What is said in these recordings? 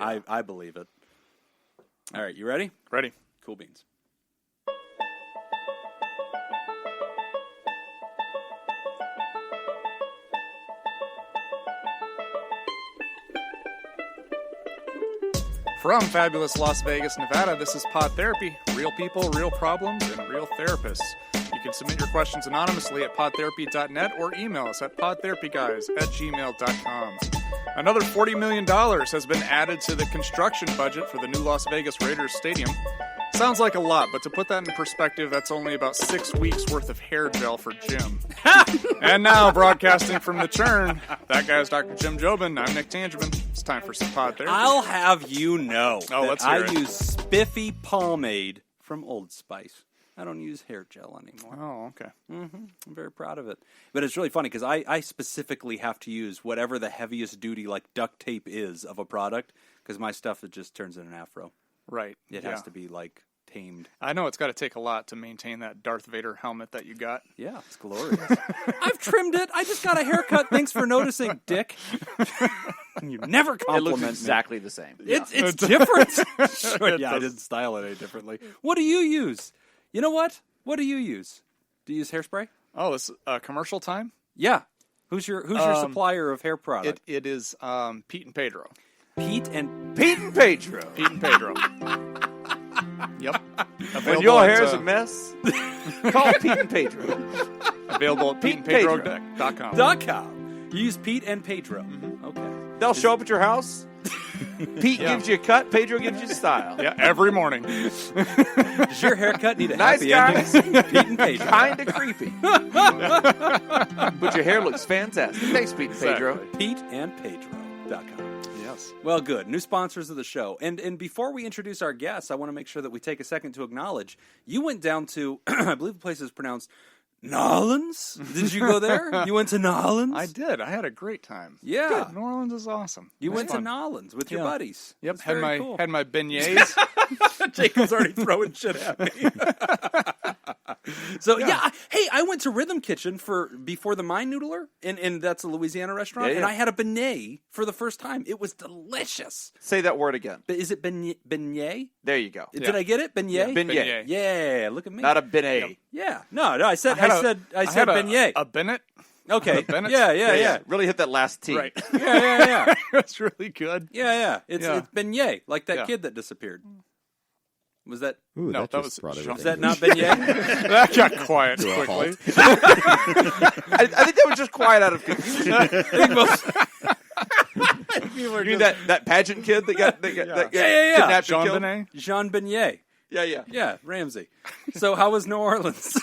Yeah. I believe it. All right, you ready? Ready. Cool beans. From fabulous Las Vegas, Nevada, this is Pod Therapy. Real people, real problems, and real therapists. You can submit your questions anonymously at podtherapy.net or email us at podtherapyguys@gmail.com. Another $40 million has been added to the construction budget for the new Las Vegas Raiders Stadium. Sounds like a lot, but to put that in perspective, that's only about 6 weeks worth of hair gel for Jim. And now, broadcasting from the churn, that guy's Dr. Jim Jobin. I'm Nick Tangeman. It's time for some Pod Therapy. I'll have you know let's hear it. I use Spiffy Pomade from Old Spice. I don't use hair gel anymore. Oh, okay. I'm very proud of it. But it's really funny because I specifically have to use whatever the heaviest duty like duct tape is of a product because my stuff it just turns in an afro. Right. It has to be like tamed. I know it's got to take a lot to maintain that Darth Vader helmet that you got. Yeah, it's glorious. I've trimmed it. I just got a haircut. Thanks for noticing, Dick. You never compliment It looks me. exactly the same. It's different. Sure, It I does. didn't style it any differently. What do you use? You know what? What do you use? Do you use hairspray? Oh, it's commercial time? Yeah. Who's your supplier of hair product? It is Pete and Pedro. Pete and Pedro. Pete and Pedro. Yep. When your hair is a mess, call Pete and Pedro. Available at PeteandPedro.com. .com. You use Pete and Pedro. Okay. They'll show up at your house. Pete gives you a cut, Pedro gives you style. Yeah, every morning. Does your haircut need a Nice happy guys. ending? Pete and Pedro. Kind of creepy. But your hair looks fantastic. Thanks, Pete and Pedro. PeteandPedro.com. Yes. Well, good. New sponsors of the show. And before we introduce our guests, I want to make sure that we take a second to acknowledge you went down to, I believe the place is pronounced Nolans. Did you go there? You went to Nolans? I did. I had a great time. Yeah. Good. New Orleans is awesome. You It was went to fun. Nolans with your buddies. Yep. That's Had very my cool. had my beignets. Jacob's already throwing shit at me. So hey, I went to Rhythm Kitchen before the Mind Noodler, and that's a Louisiana restaurant, Yeah, yeah. and I had a beignet for the first time. It was delicious. Say that word again. But is it beignet? There you go. Did I get it? Beignet? Beignet. Yeah, look at me. Not a beignet. Yeah, no, I said I had beignet. A Bennett. Okay, Bennett's? yeah. Really hit that last T. Right. Yeah. It's really good. Yeah. It's beignet, like that Yeah. kid that disappeared. Was that? Ooh, No, that that just was brought Sean. Is everything. that not beignet? That got quiet To a quickly. I think that was just quiet out of confusion. People are You mean just- that pageant kid that got Yeah. kidnapped and Jean killed? Benet. Jean Beignet. Yeah. Yeah, Ramsey. So how was New Orleans?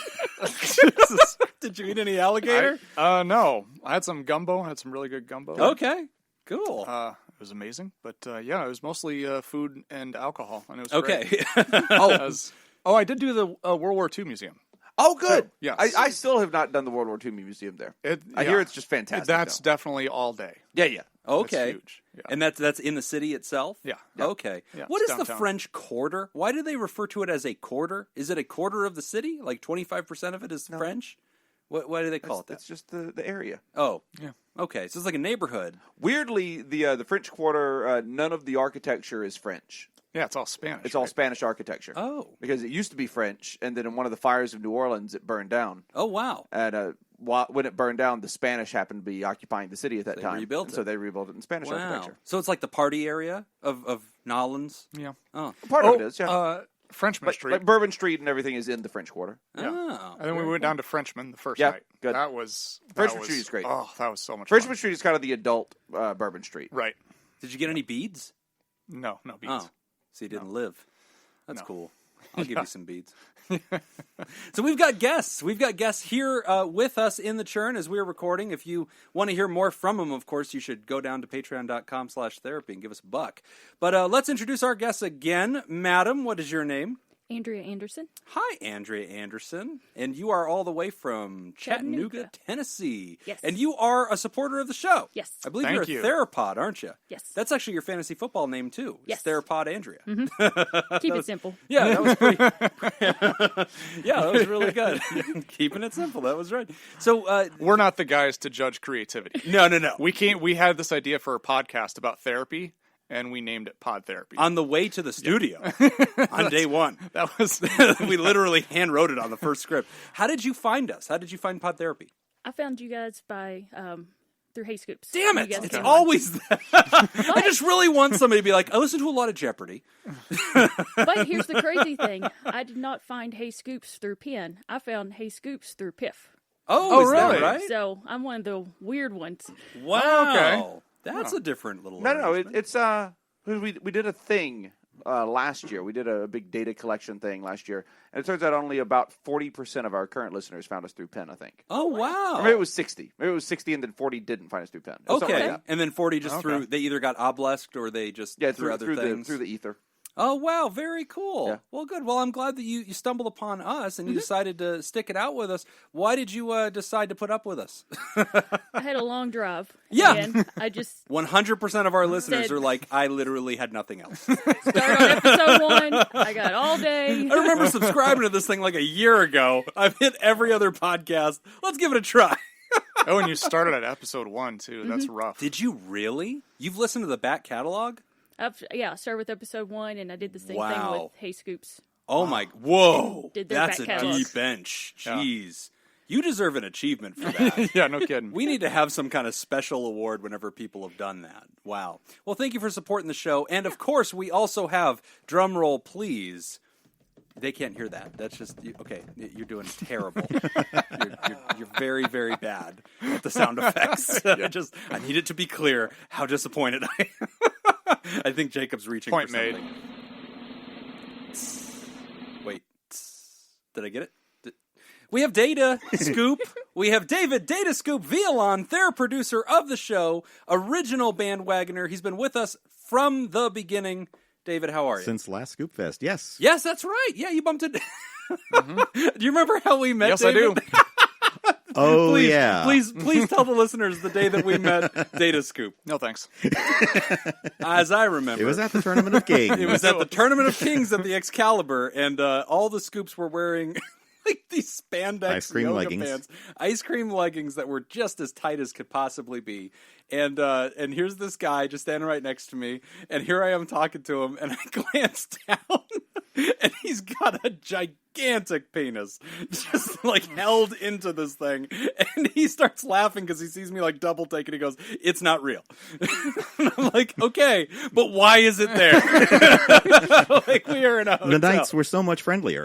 Jesus. Did you eat any alligator? No. I had some gumbo. I had some really good gumbo. Okay, cool. It was amazing. But it was mostly food and alcohol. And it was Okay. great. I did do the World War II museum. Oh, good. Yes. I still have not done the World War II museum there. I hear it's just fantastic. That's though. definitely all day. Yeah. Okay. That's huge. Yeah. And that's in the city itself? Yeah. Okay. Yeah, What it's is the downtown. French Quarter? Why do they refer to it as a quarter? Is it a quarter of the city? Like 25% of it is French? Why do they call it that? It's just the area. Oh. Yeah. Okay, so it's like a neighborhood. Weirdly, the French Quarter, none of the architecture is French. Yeah, it's all Spanish. It's all right? Spanish architecture. Oh. Because it used to be French, and then in one of the fires of New Orleans, it burned down. Oh, wow. And when it burned down, the Spanish happened to be occupying the city at that They time. rebuilt and it. So they rebuilt it in Spanish Wow. architecture. So it's like the party area of Nolans? Yeah. Oh. Part of it is, yeah. Frenchman Street. Like Bourbon Street and everything is in the French Quarter. Yeah. Oh. And then we went down to Frenchman the first Yeah, night. good. Frenchman Street is great. Oh, that was so much Frenchman fun. Street is kind of the adult Bourbon Street. Right. Did you get any beads? No beads. Oh. So you didn't live. That's No. cool. I'll give you some beads. So we've got guests. We've got guests here with us in the churn as we're recording. If you want to hear more from them, of course, you should go down to patreon.com/therapy and give us a buck. But let's introduce our guests again. Madam, what is your name? Andrea Anderson. Hi, Andrea Anderson. And you are all the way from Chattanooga, Tennessee. Yes. And you are a supporter of the show. Yes. I believe Thank you're you. a Therapod, aren't you? Yes. That's actually your fantasy football name, too. Yes. It's Therapod Andrea. Keep it simple. Yeah, that was pretty. Yeah, that was really good. Keeping it simple. That was right. So, We're not the guys to judge creativity. no. We had this idea for a podcast about therapy, and we named it Pod Therapy. On the way to the studio, on day one. That was We literally hand wrote it on the first script. How did you find us? How did you find Pod Therapy? I found you guys through Hey Scoops. Damn You it! guys It's came on. always that. I just really want somebody to be like, I listen to a lot of Jeopardy. But here's the crazy thing. I did not find Hey Scoops through Penn. I found Hey Scoops through Piff. Oh, is that really? right? So I'm one of the weird ones. Wow. Okay. That's a different little No, arrangement. it's we did a thing last year. We did a big data collection thing last year, and it turns out only about 40% of our current listeners found us through Penn, I think. Oh, wow. Or maybe it was 60. Maybe it was 60, and then 40 didn't find us through Penn. It was something Okay. like that. And then 40 just Okay. through, they either got obelsked or they just Yeah, through other through things. the ether. Oh, wow. Very cool. Yeah. Well, good. Well, I'm glad that you stumbled upon us and you decided to stick it out with us. Why did you decide to put up with us? I had a long drive. Yeah. And I just 100% of our listeners Said- are like, I literally had nothing else. started on episode 1. I got all day. I remember subscribing to this thing like a year ago. I've hit every other podcast. Let's give it a try. Oh, and you started at episode 1 too. That's rough. Did you really? You've listened to the back catalog? I started with episode 1, and I did the same thing Wow. with Hey Scoops. Oh my! Whoa, Did their that's back a catalog. deep bench. Jeez, you deserve an achievement for that. Yeah, no kidding. We need to have some kind of special award whenever people have done that. Wow. Well, thank you for supporting the show, and of course, we also have drum roll, please. They can't hear that. That's just okay. You're doing terrible. You're very, very bad at the sound effects. I need it to be clear how disappointed I am. I think Jacob's reaching Point for made. something. Wait, did I get it? We have Datascoop. We have David Datascoop Violon, Theraproducer of the show, original bandwagoner. He's been with us from the beginning. David, how are you? Since last Scoop Fest, yes. Yes, that's right. Yeah, you bumped it. Do you remember how we met? Yes, David? I do. Oh, Please, yeah. please tell the listeners the day that we met Datascoop. No thanks. As I remember, It was at the Tournament of Kings. It was at the Tournament of Kings at the Excalibur, and all the scoops were wearing like these spandex Ice cream yoga leggings. pants, ice cream leggings that were just as tight as could possibly be. And here's this guy just standing right next to me, and here I am talking to him, and I glance down, and he's got a gigantic penis just like held into this thing, and he starts laughing because he sees me like double take, and he goes, "It's not real." And I'm like, "Okay, but why is it there?" Like we are in a hotel. The nights were so much friendlier.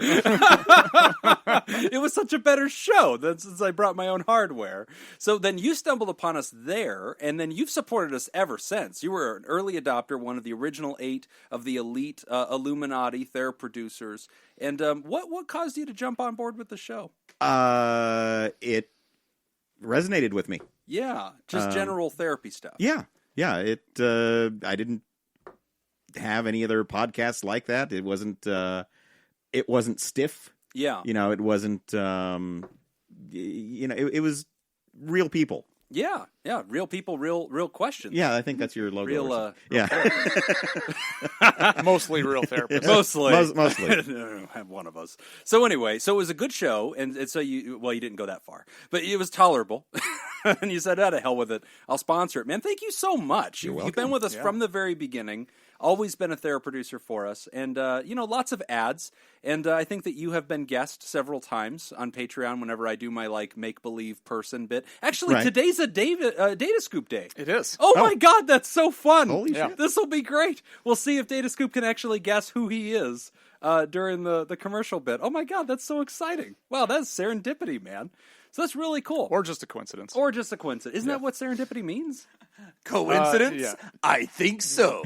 It was such a better show since I brought my own hardware. So then you stumbled upon us there, and then you've supported us ever since. You were an early adopter, one of the original 8 of the elite Illuminati Theraproducers. And what caused you to jump on board with the show? It resonated with me. Yeah, just general therapy stuff. Yeah. I didn't have any other podcasts like that. It wasn't stiff. Yeah. It wasn't, it was real people. Yeah, real people, real questions. Yeah, I think that's your logo. Real, or something. Mostly real therapists. Mostly. Mostly. One of us. So anyway, so it was a good show, and so you didn't go that far, but it was tolerable. And you said, to hell with it. I'll sponsor it. Man, thank you so much. You're You've been welcome. with us from the very beginning. Always been a Theraproducer for us. And, lots of ads. And I think that you have been guest several times on Patreon whenever I do my, make-believe person bit. Actually, Right. today's a Datascoop day. It is. Oh my God, that's so fun! Holy Yeah. shit. This will be great. We'll see if Datascoop can actually guess who he is during the commercial bit. Oh my God, that's so exciting! Wow, that's serendipity, man. So that's really cool. Or just a coincidence. Or just a coincidence. Isn't that what serendipity means? Coincidence? Yeah. I think so.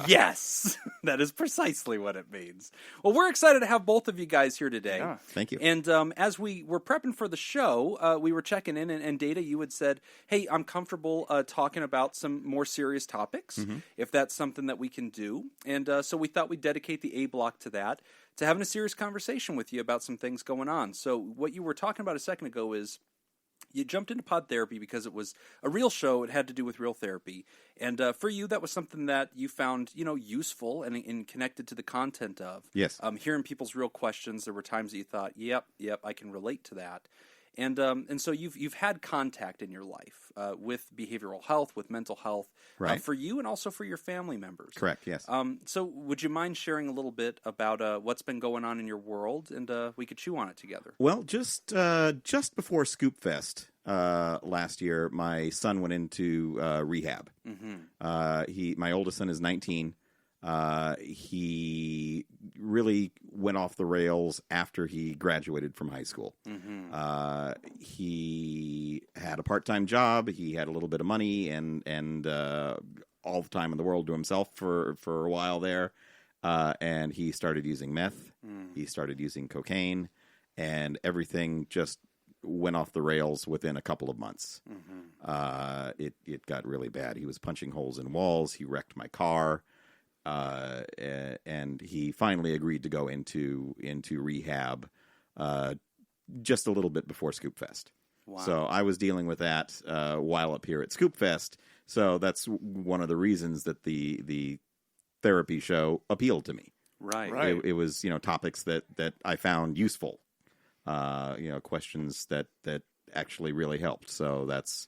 Yes, that is precisely what it means. Well, we're excited to have both of you guys here today. Yeah. Thank you. And as we were prepping for the show, we were checking in, and Data, you had said, hey, I'm comfortable talking about some more serious topics, if that's something that we can do. And so we thought we'd dedicate the A block to that, to having a serious conversation with you about some things going on. So what you were talking about a second ago is you jumped into Pod Therapy because it was a real show. It had to do with real therapy. And for you, that was something that you found, useful and connected to the content of. Yes. Hearing people's real questions, there were times that you thought, yep, I can relate to that. And so you've had contact in your life with behavioral health, with mental health, Right. for you and also for your family members. Correct. Yes. So would you mind sharing a little bit about what's been going on in your world, and we could chew on it together? Well, just before Scoop Fest last year, my son went into rehab. My oldest son is 19. He really went off the rails after he graduated from high school. He had a part-time job. He had a little bit of money and all the time in the world to himself for a while there. And he started using meth. He started using cocaine, and everything just went off the rails within a couple of months. It got really bad. He was punching holes in walls. He wrecked my car. And he finally agreed to go into rehab just a little bit before Scoop Fest. Wow. So I was dealing with that while up here at Scoop Fest. So that's one of the reasons that the therapy show appealed to me. Right. It was topics that I found useful. Questions that actually really helped. So that's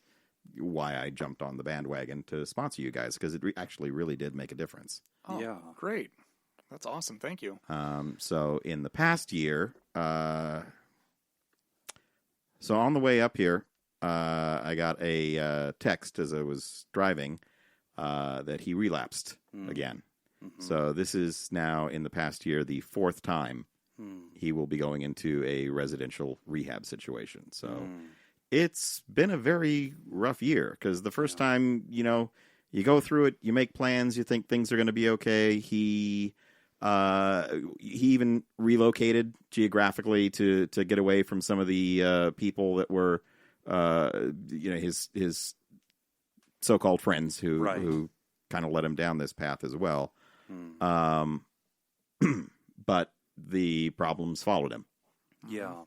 why I jumped on the bandwagon to sponsor you guys, because it actually really did make a difference. Oh, Yeah. great. That's awesome. Thank you. So in the past year, so on the way up here, I got a text as I was driving that he relapsed again. So this is now, in the past year, the fourth time he will be going into a residential rehab situation. So it's been a very rough year, because the first time, you go through it, you make plans, you think things are going to be okay. He even relocated geographically to get away from some of the people that were, his so-called friends who kind of led him down this path as well. But the problems followed him. Yeah.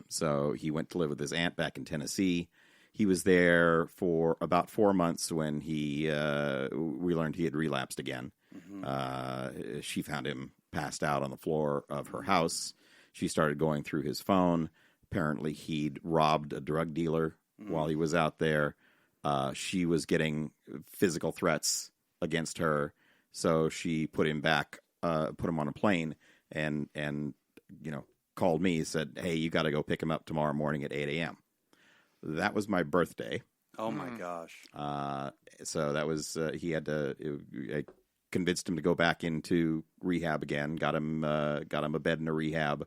So he went to live with his aunt back in Tennessee. He was there for about 4 months when we learned he had relapsed again. She found him passed out on the floor of her house. She started going through his phone. Apparently he'd robbed a drug dealer while he was out there. She was getting physical threats against her. So she put him on a plane and called me, said, "Hey, you got to go pick him up tomorrow morning at 8 a.m. That was my birthday. Oh my gosh. So that was, I convinced him to go back into rehab again, got him a bed in a rehab,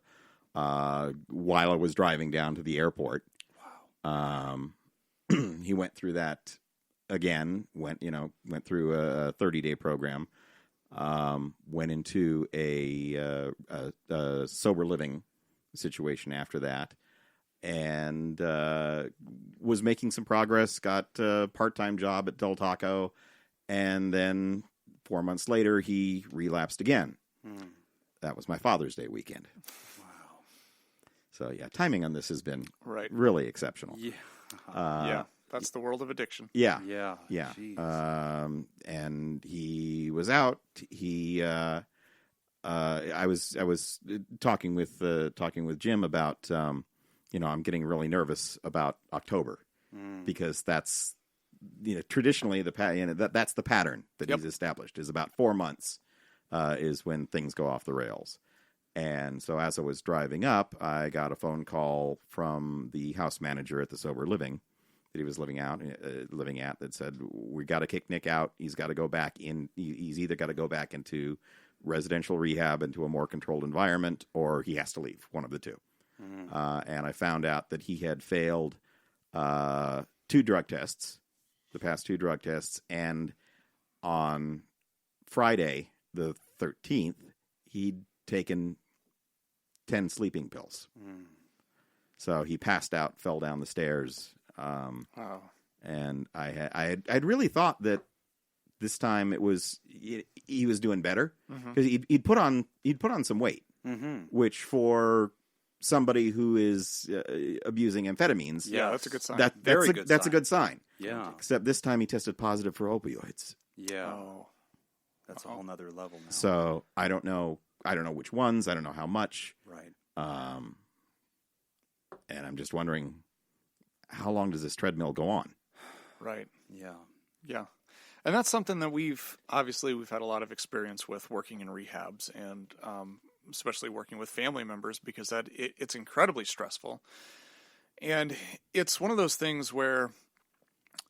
while I was driving down to the airport. Wow. He went through that again, went through a 30-day program, went into a sober living situation after that, and was making some progress, got a part-time job at Del Taco, and then 4 months later, he relapsed again. That was my Father's Day weekend. Wow. So, yeah, timing on this has been Right. really exceptional. Yeah. Yeah. That's the world of addiction. Yeah. Yeah. Yeah. Jeez. And he was out. I was talking with Jim about, I'm getting really nervous about October because that's, traditionally that's the pattern that he's established, is about 4 months, is when things go off the rails. And so as I was driving up, I got a phone call from the house manager at the sober living that he was living at that said, "We got to kick Nick out. He's got to go back in. He's either got to go back into residential rehab, into a more controlled environment, or he has to leave, one of the two." And I found out that he had failed 2 drug tests, the past 2 drug tests, and on Friday, the 13th, he'd taken 10 sleeping pills. So he passed out, fell down the stairs. Wow. And I'd really thought that this time he was doing better, because he'd put on some weight, which for somebody who is abusing amphetamines, Yeah, that's a good sign. That's a good sign. Yeah. Except this time he tested positive for opioids. Yeah. Oh. That's a whole nother level now. So I don't know which ones. I don't know how much. Right. And I'm just wondering, how long does this treadmill go on? Right. Yeah. Yeah. And that's something that we've had a lot of experience with working in rehabs and especially working with family members because it's incredibly stressful. And it's one of those things where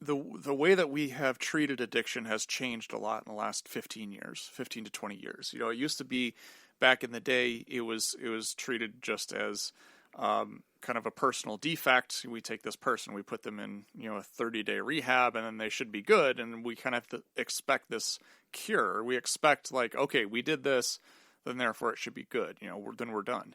the way that we have treated addiction has changed a lot in the last 15 to 20 years. It used to be back in the day, it was treated just as kind of a personal defect. We take this person, we put them in, a 30-day rehab, and then they should be good. And we kind of have to expect this cure. We expect okay, we did this, then therefore it should be good. Then we're done.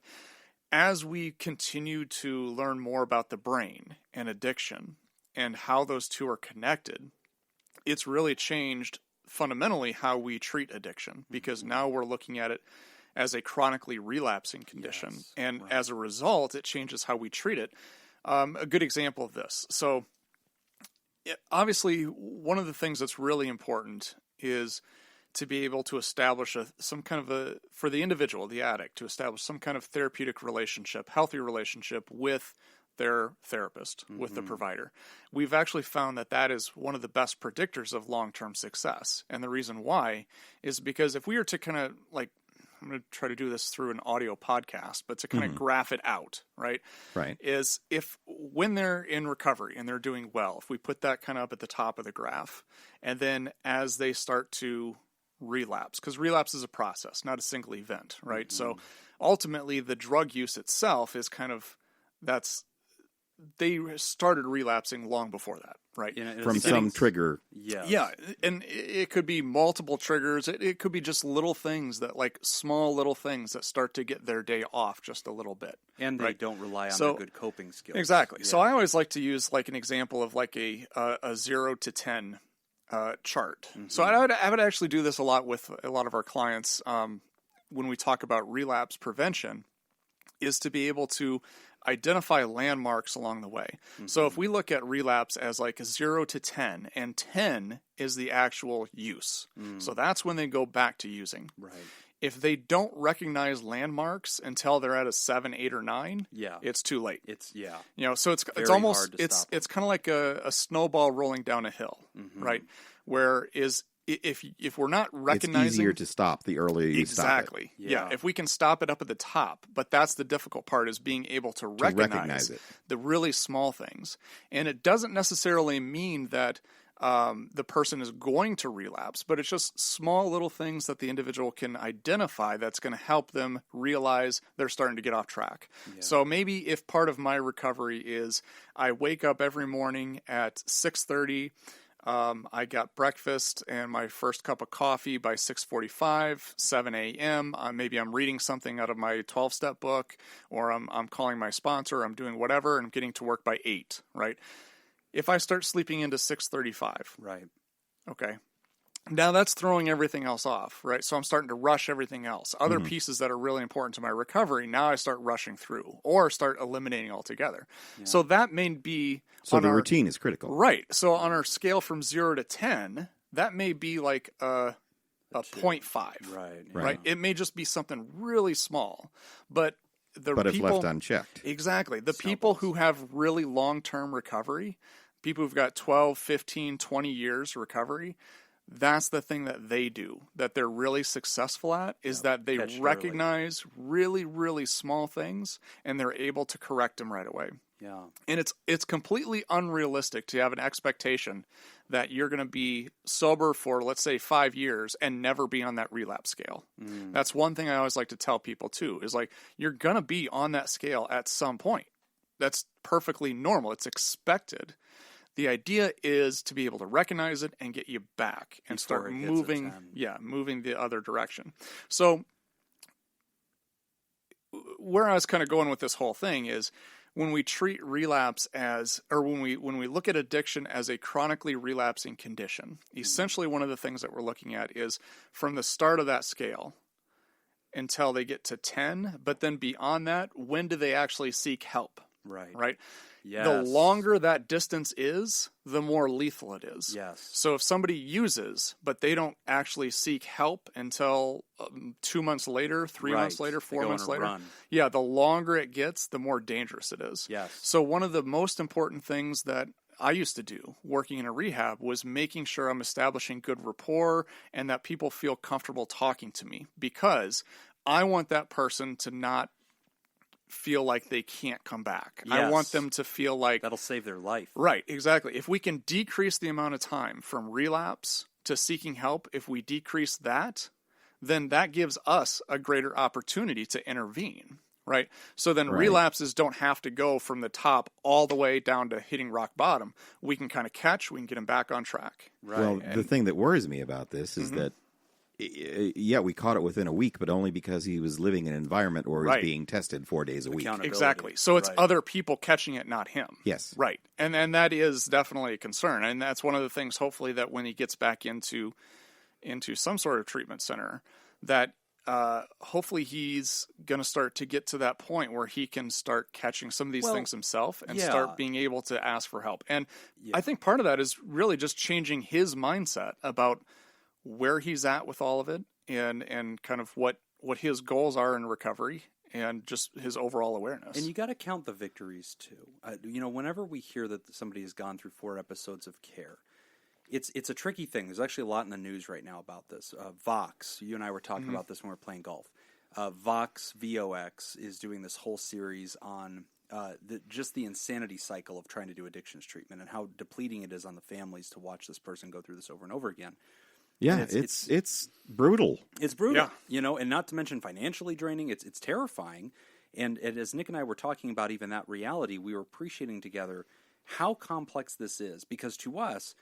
As we continue to learn more about the brain and addiction and how those two are connected, it's really changed fundamentally how we treat addiction, because now we're looking at it as a chronically relapsing condition. Yes, and right. as a result, it changes how we treat it. A good example of this. So obviously, one of the things that's really important is to be able to establish for the individual, the addict, to establish some kind of therapeutic relationship, healthy relationship with their therapist, with the provider. We've actually found that is one of the best predictors of long-term success. And the reason why is because if we were to kind of I'm going to try to do this through an audio podcast, but to kind of graph it out, right? Right. Is when they're in recovery and they're doing well, if we put that kind of up at the top of the graph, and then as they start to relapse, because relapse is a process, not a single event, right? So ultimately the drug use itself is they started relapsing long before that, right? From some trigger. Yeah. Yeah, and it could be multiple triggers. It could be just little things small little things that start to get their day off just a little bit. And they don't rely on their good coping skills. Exactly. Yeah. So I always like to use an example of a 0 to 10 chart. So I would actually do this a lot with a lot of our clients when we talk about relapse prevention, is to be able to identify landmarks along the way. So if we look at relapse as a 0 to 10, and 10 is the actual use. So that's when they go back to using. Right. If they don't recognize landmarks until they're at a 7, 8, or 9, it's too late. So it's almost hard to stop it's kind of like a snowball rolling down a hill, right? Whereas if we're not recognizing, it's easier to stop the earlier you stop it. Yeah, if we can stop it up at the top, but that's the difficult part, is being able to recognize it. The really small things. And it doesn't necessarily mean that the person is going to relapse, but it's just small little things that the individual can identify that's going to help them realize they're starting to get off track. So maybe if part of my recovery is I wake up every morning at 6:30, I got breakfast and my first cup of coffee by 6:45, 7 a.m. Maybe I'm reading something out of my 12-step book, or I'm calling my sponsor, I'm doing whatever, and I'm getting to work by 8, right? If I start sleeping into 6:35, Right. Okay. Now that's throwing everything else off, right? So I'm starting to rush everything else. Other pieces that are really important to my recovery, now I start rushing through or start eliminating altogether. So that may be... So the routine is critical. Right. So on our scale from 0 to 10, that may be like a 0.5. Right. It may just be something really small. But if left unchecked. Exactly. The people who have really long-term recovery, people who've got 12, 15, 20 years recovery... That's the thing that they do, that they're really successful at, is that they recognize really, really small things, and they're able to correct them right away. Yeah. And it's completely unrealistic to have an expectation that you're going to be sober for, let's say, 5 years and never be on that relapse scale. That's one thing I always like to tell people, too, is you're going to be on that scale at some point. That's perfectly normal. It's expected. The idea is to be able to recognize it and get you back and start moving the other direction. So where I was kind of going with this whole thing is when we treat relapse when we look at addiction as a chronically relapsing condition, essentially one of the things that we're looking at is from the start of that scale until they get to 10, but then beyond that, when do they actually seek help? Right? Yes. The longer that distance is, the more lethal it is. Yes. So if somebody uses, but they don't actually seek help until 2 months later, 3 months later, They 4 go on months a later, run. yeah, the longer it gets, the more dangerous it is. Yes. So one of the most important things that I used to do working in a rehab was making sure I'm establishing good rapport and that people feel comfortable talking to me, because I want that person to not feel like they can't come back. I Yes. want them to feel like That'll save their life. right, exactly. If we can decrease the amount of time from relapse to seeking help, if we decrease that, then that gives us a greater opportunity to intervene, right? So then Right. relapses don't have to go from the top all the way down to hitting rock bottom. We can kind of catch, we can get them back on track. Right. Well, the thing that worries me about this is that, yeah, we caught it within a week, but only because he was living in an environment where he was Right. being tested 4 days a week. Accountability. Exactly. So it's Right. other people catching it, not him. Yes. Right. And that is definitely a concern. And that's one of the things, hopefully, that when he gets back into some sort of treatment center, that hopefully he's going to start to get to that point where he can start catching some of these things himself and yeah. start being able to ask for help. And I think part of that is really just changing his mindset about where he's at with all of it and kind of what his goals are in recovery and just his overall awareness. And you got to count the victories too. Whenever we hear that somebody has gone through 4 episodes of care, it's a tricky thing. There's actually a lot in the news right now about this. Vox, you and I were talking about this when we were playing golf. Vox, VOX, is doing this whole series on just the insanity cycle of trying to do addictions treatment and how depleting it is on the families to watch this person go through this over and over again. Yeah, And it's brutal. It's brutal, Yeah. And not to mention financially draining. It's terrifying. And as Nick and I were talking about even that reality, we were appreciating together how complex this is. Because to us,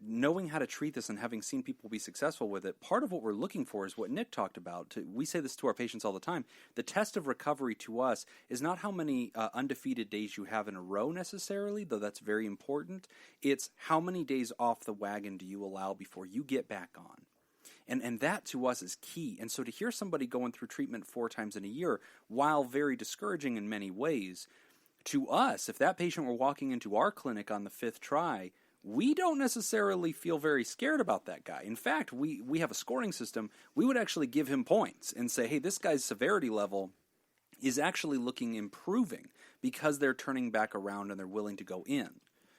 knowing how to treat this and having seen people be successful with it, part of what we're looking for is what Nick talked about. We say this to our patients all the time. The test of recovery to us is not how many undefeated days you have in a row necessarily, though that's very important. It's how many days off the wagon do you allow before you get back on. And that to us is key. And so to hear somebody going through treatment 4 times in a year, while very discouraging in many ways, to us, if that patient were walking into our clinic on the 5th try, we don't necessarily feel very scared about that guy. In fact, we have a scoring system. We would actually give him points and say, hey, this guy's severity level is actually improving because they're turning back around and they're willing to go in.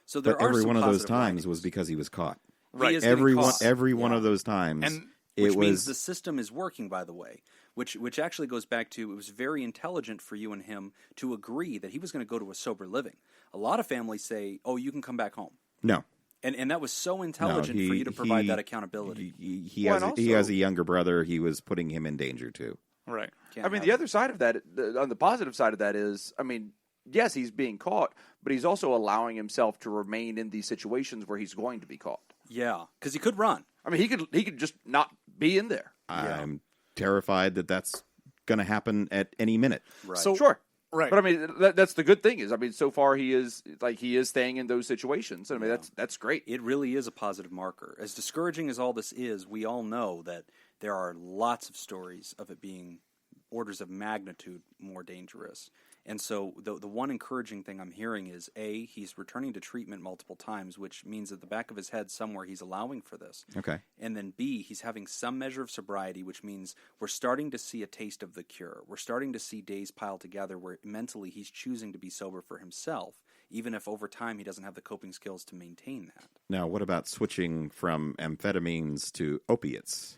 So there But are every some one of those positive times findings. was because he was caught. Right. He is getting caught. Every one Yeah. of those times, And Which it means was the system is working, by the way, which actually goes back to it was very intelligent for you and him to agree that he was going to go to a sober living. A lot of families say, oh, you can come back home. no. And that was so intelligent No, for you to provide that accountability. He Well, has and he has also- a younger brother. He was putting him in danger too. right. Can't I mean, have the it. other side of that, on the positive side of that is, I mean, yes, he's being caught, but he's also allowing himself to remain in these situations where he's going to be caught. Yeah, because he could run. I mean, he could just not be in there. I'm terrified that that's going to happen at any minute. Right. So Sure. right. But I mean, that's the good thing is, I mean, so far he is staying in those situations. I mean, that's great. It really is a positive marker. As discouraging as all this is, we all know that there are lots of stories of it being orders of magnitude more dangerous. And so the one encouraging thing I'm hearing is, A, he's returning to treatment multiple times, which means at the back of his head somewhere he's allowing for this. Okay. And then B, he's having some measure of sobriety, which means we're starting to see a taste of the cure. We're starting to see days pile together where mentally he's choosing to be sober for himself, even if over time he doesn't have the coping skills to maintain that. Now, what about switching from amphetamines to opiates?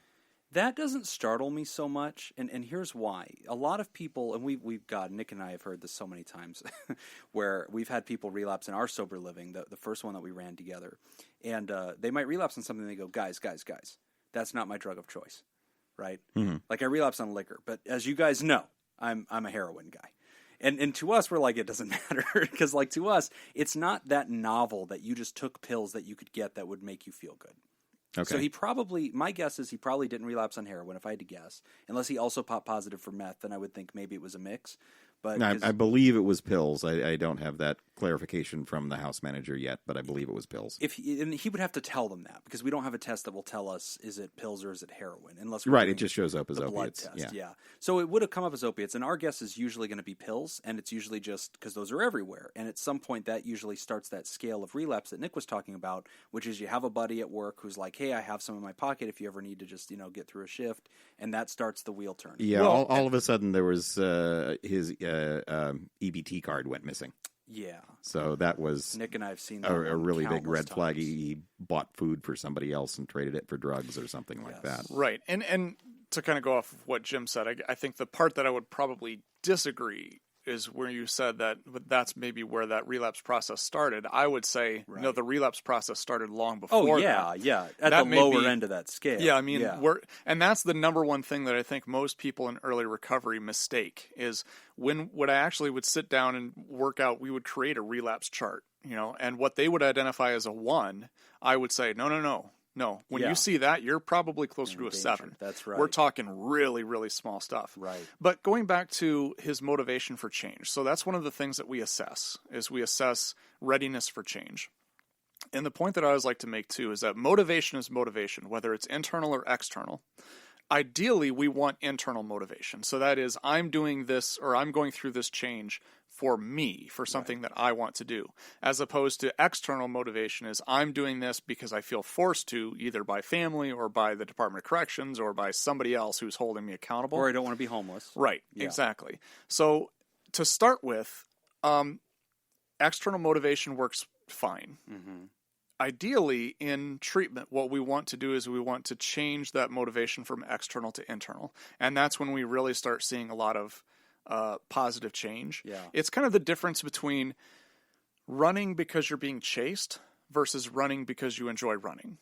That doesn't startle me so much, and here's why. A lot of people, and we've got, Nick and I have heard this so many times, where we've had people relapse in our sober living, the first one that we ran together, and they might relapse on something and they go, guys, that's not my drug of choice, right? Mm-hmm. Like I relapse on liquor, but as you guys know, I'm a heroin guy. And to us, we're like, it doesn't matter, because like to us, it's not that novel that you just took pills that you could get that would make you feel good. Okay. So my guess is he probably didn't relapse on heroin, if I had to guess, unless he also popped positive for meth, then I would think maybe it was a mix. But I believe it was pills. I don't have that clarification from the house manager yet, but I believe it was pills. and he would have to tell them that because we don't have a test that will tell us is it pills or is it heroin, unless we're Right, doing it just shows up as the blood opiates. test. Yeah. So it would have come up as opiates, and our guess is usually going to be pills, and it's usually just because those are everywhere. And at some point, that usually starts that scale of relapse that Nick was talking about, which is you have a buddy at work who's like, "Hey, I have some in my pocket if you ever need to just get through a shift," and that starts the wheel turning. Yeah, all of a sudden there was his EBT card went missing. Yeah. So that was Nick and I have seen that a really big countless red flag. times. He bought food for somebody else and traded it for drugs or something like that. Right. And to kind of go off of what Jim said, I think the part that I would probably disagree is where you said that that's maybe where that relapse process started. I would say, no, the relapse process started long before that. At That the may lower be- end of that scale. Yeah, I mean, and that's the number one thing that I think most people in early recovery mistake is when I actually would sit down and work out, we would create a relapse chart, and what they would identify as a 1, I would say, no. When you see that, you're probably closer to a 7. That's right. We're talking really, really small stuff. Right. But going back to his motivation for change, so that's one of the things that we assess readiness for change. And the point that I always like to make, too, is that motivation is motivation, whether it's internal or external. Ideally, we want internal motivation. So that is, I'm doing this or I'm going through this change for me, for something that I want to do, as opposed to external motivation is I'm doing this because I feel forced to, either by family or by the Department of Corrections or by somebody else who's holding me accountable. Or I don't want to be homeless. Right, exactly. So to start with, external motivation works fine. Mm-hmm. Ideally, in treatment, what we want to do is we want to change that motivation from external to internal. And that's when we really start seeing a lot of positive change. Yeah. It's kind of the difference between running because you're being chased versus running because you enjoy running.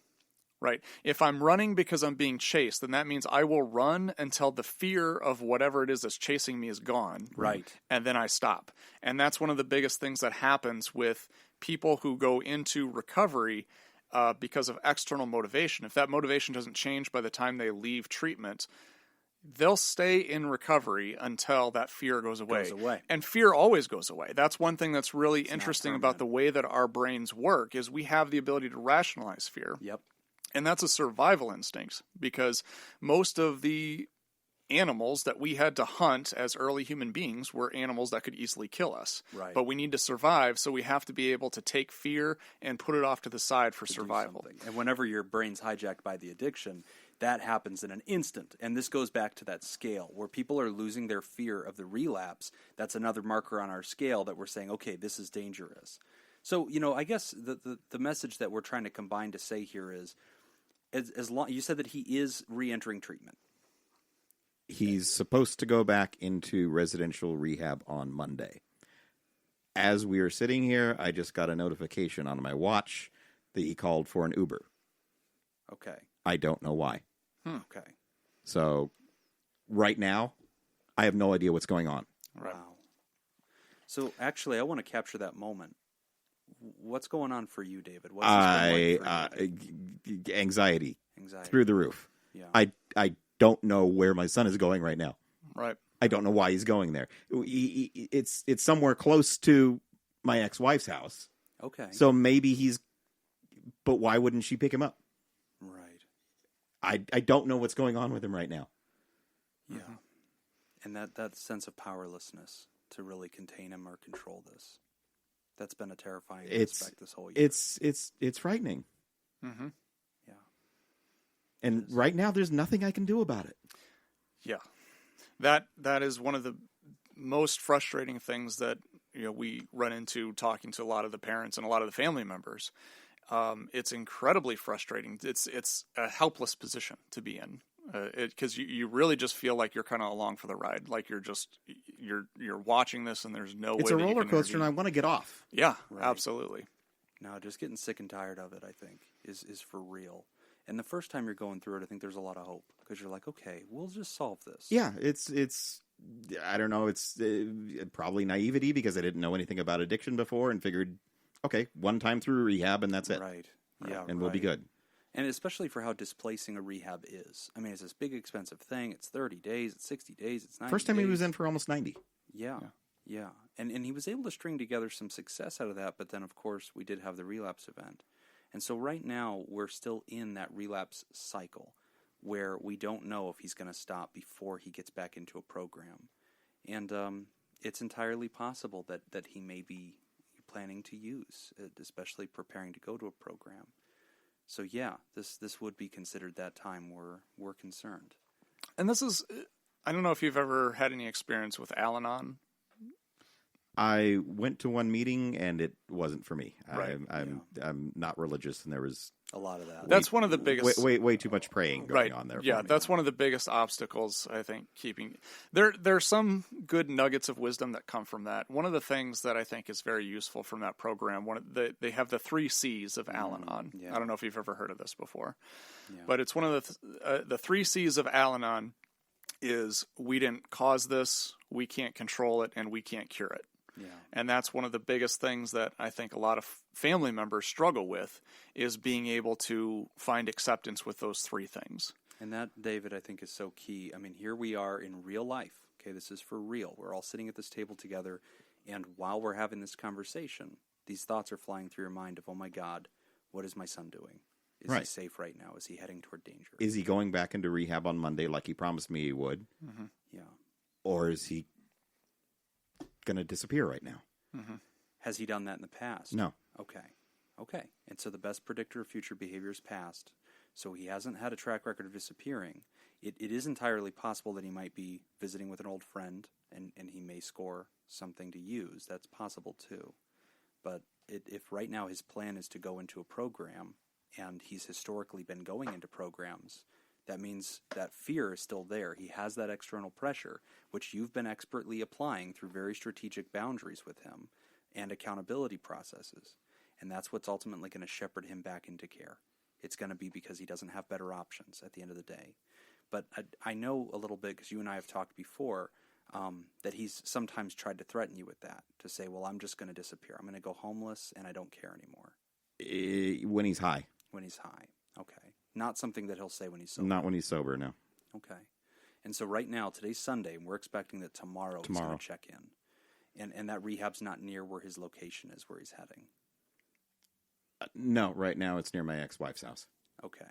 Right? If I'm running because I'm being chased, then that means I will run until the fear of whatever it is that's chasing me is gone. Right. And then I stop. And that's one of the biggest things that happens with people who go into recovery because of external motivation. If that motivation doesn't change by the time they leave treatment, they'll stay in recovery until that fear goes away. And fear always goes away. That's one thing that's really interesting about the way that our brains work is we have the ability to rationalize fear. Yep. And that's a survival instinct because most of the animals that we had to hunt as early human beings were animals that could easily kill us. Right. But we need to survive, so we have to be able to take fear and put it off to the side for survival. And whenever your brain's hijacked by the addiction, that happens in an instant. And this goes back to that scale where people are losing their fear of the relapse. That's another marker on our scale that we're saying, okay, this is dangerous. So, I guess the message that we're trying to combine to say here is, as long you said that he is re-entering treatment. He's supposed to go back into residential rehab on Monday. As we are sitting here, I just got a notification on my watch that he called for an Uber. Okay. I don't know why. Okay. So right now, I have no idea what's going on. Right. Wow. So actually, I want to capture that moment. What's going on for you, David? What's this been like for you? Anxiety through the roof. Yeah. I don't know where my son is going right now. Right. I don't know why he's going there. It's somewhere close to my ex-wife's house. Okay. So maybe but why wouldn't she pick him up? Right. I don't know what's going on with him right now. Yeah. And that sense of powerlessness to really contain him or control this. That's been a terrifying aspect this whole year. It's frightening. Mm-hmm. Yeah. And right now, there's nothing I can do about it. Yeah. That is one of the most frustrating things that we run into talking to a lot of the parents and a lot of the family members. It's incredibly frustrating. It's a helpless position to be in. Because you really just feel like you're kind of along for the ride, like you're watching this and there's no way. It's a roller coaster, and I want to get off. Yeah, right. Absolutely. No, just getting sick and tired of it, I think, is for real. And the first time you're going through it, I think there's a lot of hope because you're like, okay, we'll just solve this. Yeah, it's I don't know, it's probably naivety because I didn't know anything about addiction before and figured, okay, one time through rehab and that's it. Right. Yeah, and we'll be good. And especially for how displacing a rehab is. I mean, it's this big, expensive thing. It's 30 days. It's 60 days. It's 90 First time days. he was in for almost 90. Yeah. Yeah, and he was able to string together some success out of that, but then, of course, we did have the relapse event. And so right now, we're still in that relapse cycle where we don't know if he's going to stop before he gets back into a program. And it's entirely possible that he may be planning to use, especially preparing to go to a program. So yeah, this would be considered that time where we're concerned. And this is, I don't know if you've ever had any experience with Al-Anon. I went to one meeting and it wasn't for me. Right. I'm not religious, and there was A lot of that. That's one of the biggest. way too much praying going on there. Yeah, that's one of the biggest obstacles, I think, keeping there's some good nuggets of wisdom that come from that. One of the things that I think is very useful from that program, they have the 3 C's of Al-Anon. Yeah. I don't know if you've ever heard of this before, Yeah. but it's one of the 3 C's of Al-Anon is we didn't cause this, we can't control it, and we can't cure it. Yeah. And that's one of the biggest things that I think a lot of family members struggle with, is being able to find acceptance with those 3 things. And that, David, I think is so key. I mean, here we are in real life. Okay, this is for real. We're all sitting at this table together, and while we're having this conversation, these thoughts are flying through your mind of, oh my God, what is my son doing? Is he safe right now? Is he heading toward danger? Is he going back into rehab on Monday like he promised me he would? Mm-hmm. Yeah. Or is he going to disappear right now? Mm-hmm. Has he done that in the past? No. Okay. And so the best predictor of future behavior is past. So he hasn't had a track record of disappearing. It is entirely possible that he might be visiting with an old friend and he may score something to use. That's possible too. But if right now his plan is to go into a program, and he's historically been going into programs, that means that fear is still there. He has that external pressure, which you've been expertly applying through very strategic boundaries with him and accountability processes. And that's what's ultimately going to shepherd him back into care. It's going to be because he doesn't have better options at the end of the day. But I know a little bit, because you and I have talked before, that he's sometimes tried to threaten you with that, to say, well, I'm just going to disappear. I'm going to go homeless, and I don't care anymore. When he's high. When he's high. Okay. Not something that he'll say when he's sober. Not when he's sober, no. Okay. And so right now, today's Sunday, and we're expecting that tomorrow he's going to check in. And that rehab's not near where his location is, where he's heading. No, right now it's near my ex-wife's house. Okay.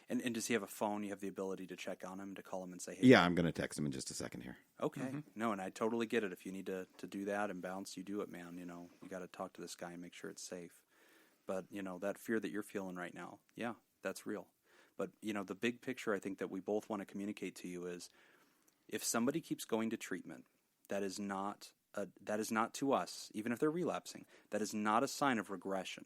And does he have a phone? You have the ability to check on him, to call him and say, hey. Yeah, I'm going to text him in just a second here. Okay. Mm-hmm. No, and I totally get it. If you need to do that and bounce, you do it, man. You know, you got to talk to this guy and make sure it's safe. But, you know, that fear that you're feeling right now, yeah, that's real. But, you know, the big picture I think that we both want to communicate to you is, if somebody keeps going to treatment, that is not to us, even if they're relapsing, that is not a sign of regression.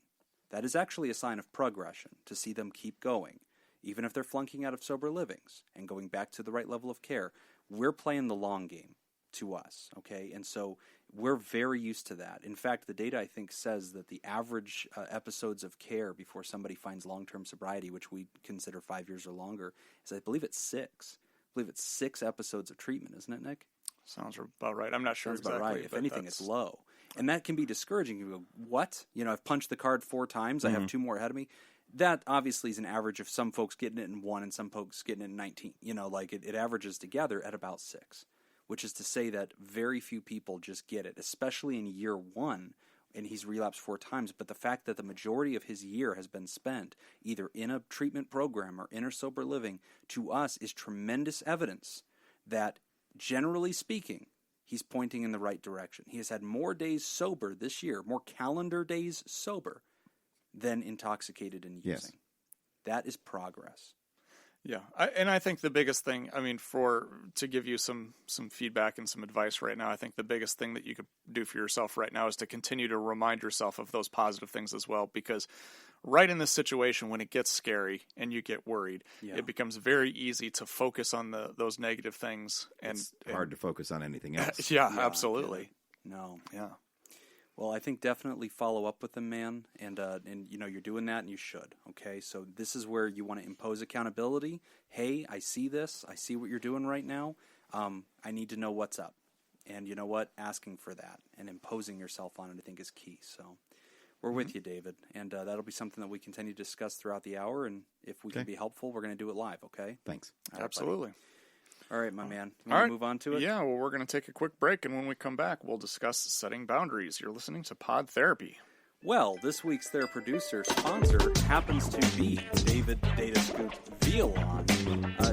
That is actually a sign of progression, to see them keep going. Even if they're flunking out of sober livings and going back to the right level of care, we're playing the long game to us, okay? And so we're very used to that. In fact, the data, I think, says that the average episodes of care before somebody finds long-term sobriety, which we consider 5 years or longer, is, I believe it's 6. I believe it's 6 episodes of treatment, isn't it, Nick? Sounds about right. I'm not sure Sounds exactly. about right. If but anything, it's low. And that can be discouraging. You go, what? You know, I've punched the card 4 times. I have 2 more ahead of me. That obviously is an average of some folks getting it in 1 and some folks getting it in 19. You know, like it averages together at about 6, which is to say that very few people just get it, especially in year 1, and he's relapsed 4 times. But the fact that the majority of his year has been spent either in a treatment program or in a sober living, to us is tremendous evidence that, generally speaking, he's pointing in the right direction. He has had more days sober this year, more calendar days sober, than intoxicated and using. Yes. That is progress. Yeah, and I think the biggest thing, I mean, to give you some feedback and some advice right now, I think the biggest thing that you could do for yourself right now is to continue to remind yourself of those positive things as well, because right in this situation, when it gets scary and you get worried, it becomes very easy to focus on those negative things. And It's hard to focus on anything else. Yeah, absolutely. No. Yeah. Well, I think definitely follow up with them, man, and you know, you're doing that, and you should. Okay, so this is where you want to impose accountability. Hey, I see this. I see what you're doing right now. I need to know what's up, and you know what? Asking for that and imposing yourself on it, I think, is key. So we're with you, David, and that'll be something that we continue to discuss throughout the hour. And if we can be helpful, we're going to do it live. Okay? Thanks. Absolutely. All right, my man. All right. Move on to it? Yeah, well, we're going to take a quick break, and when we come back, we'll discuss setting boundaries. You're listening to Pod Therapy. Well, this week's Theraproducer sponsor happens to be David Datascoop Violon.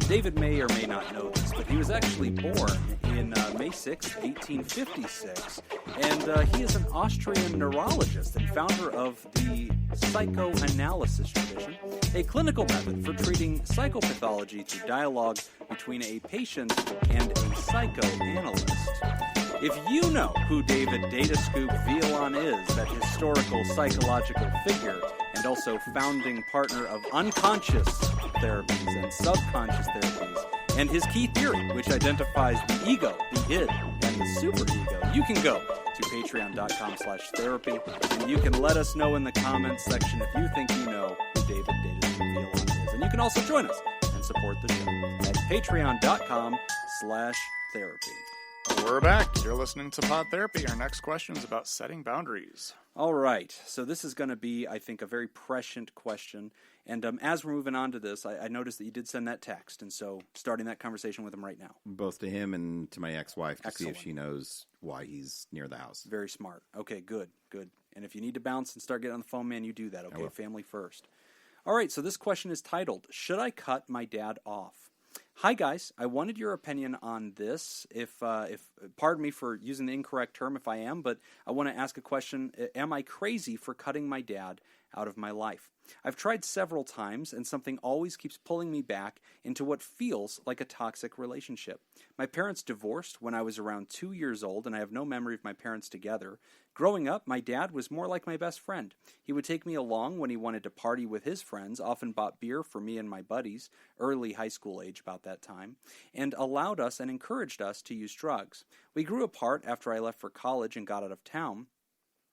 David may or may not know this, but he was actually born in May 6, 1856, and he is an Austrian neurologist and founder of the psychoanalysis tradition, a clinical method for treating psychopathology through dialogue between a patient and a psychoanalyst. If you know who David Datascoop Violon is, that historical psychological figure, and also founding partner of unconscious therapies and subconscious therapies, and his key theory, which identifies the ego, the id, and the superego, you can go to patreon.com/therapy, and you can let us know in the comments section if you think you know who David Datascoop Violon is. And you can also join us and support the show at patreon.com/therapy. We're back. You're listening to Pod Therapy. Our next question is about setting boundaries. All right. So this is going to be, I think, a very prescient question. And as we're moving on to this, I noticed that you did send that text. And so starting that conversation with him right now. Both to him and to my ex-wife to Excellent. see if she knows why he's near the house. Very smart. Okay, good. And if you need to bounce and start getting on the phone, man, you do that. Okay, family first. All right. So this question is titled, Should I Cut My Dad Off? Hi guys, I wanted your opinion on this. If pardon me for using the incorrect term if I am, but I want to ask a question. Am I crazy for cutting my dad out of my life? I've tried several times, and something always keeps pulling me back into what feels like a toxic relationship. My parents divorced when I was around 2 years old, and I have no memory of my parents together. Growing up, my dad was more like my best friend. He would take me along when he wanted to party with his friends, often bought beer for me and my buddies, early high school age about that time, and allowed us and encouraged us to use drugs. We grew apart after I left for college and got out of town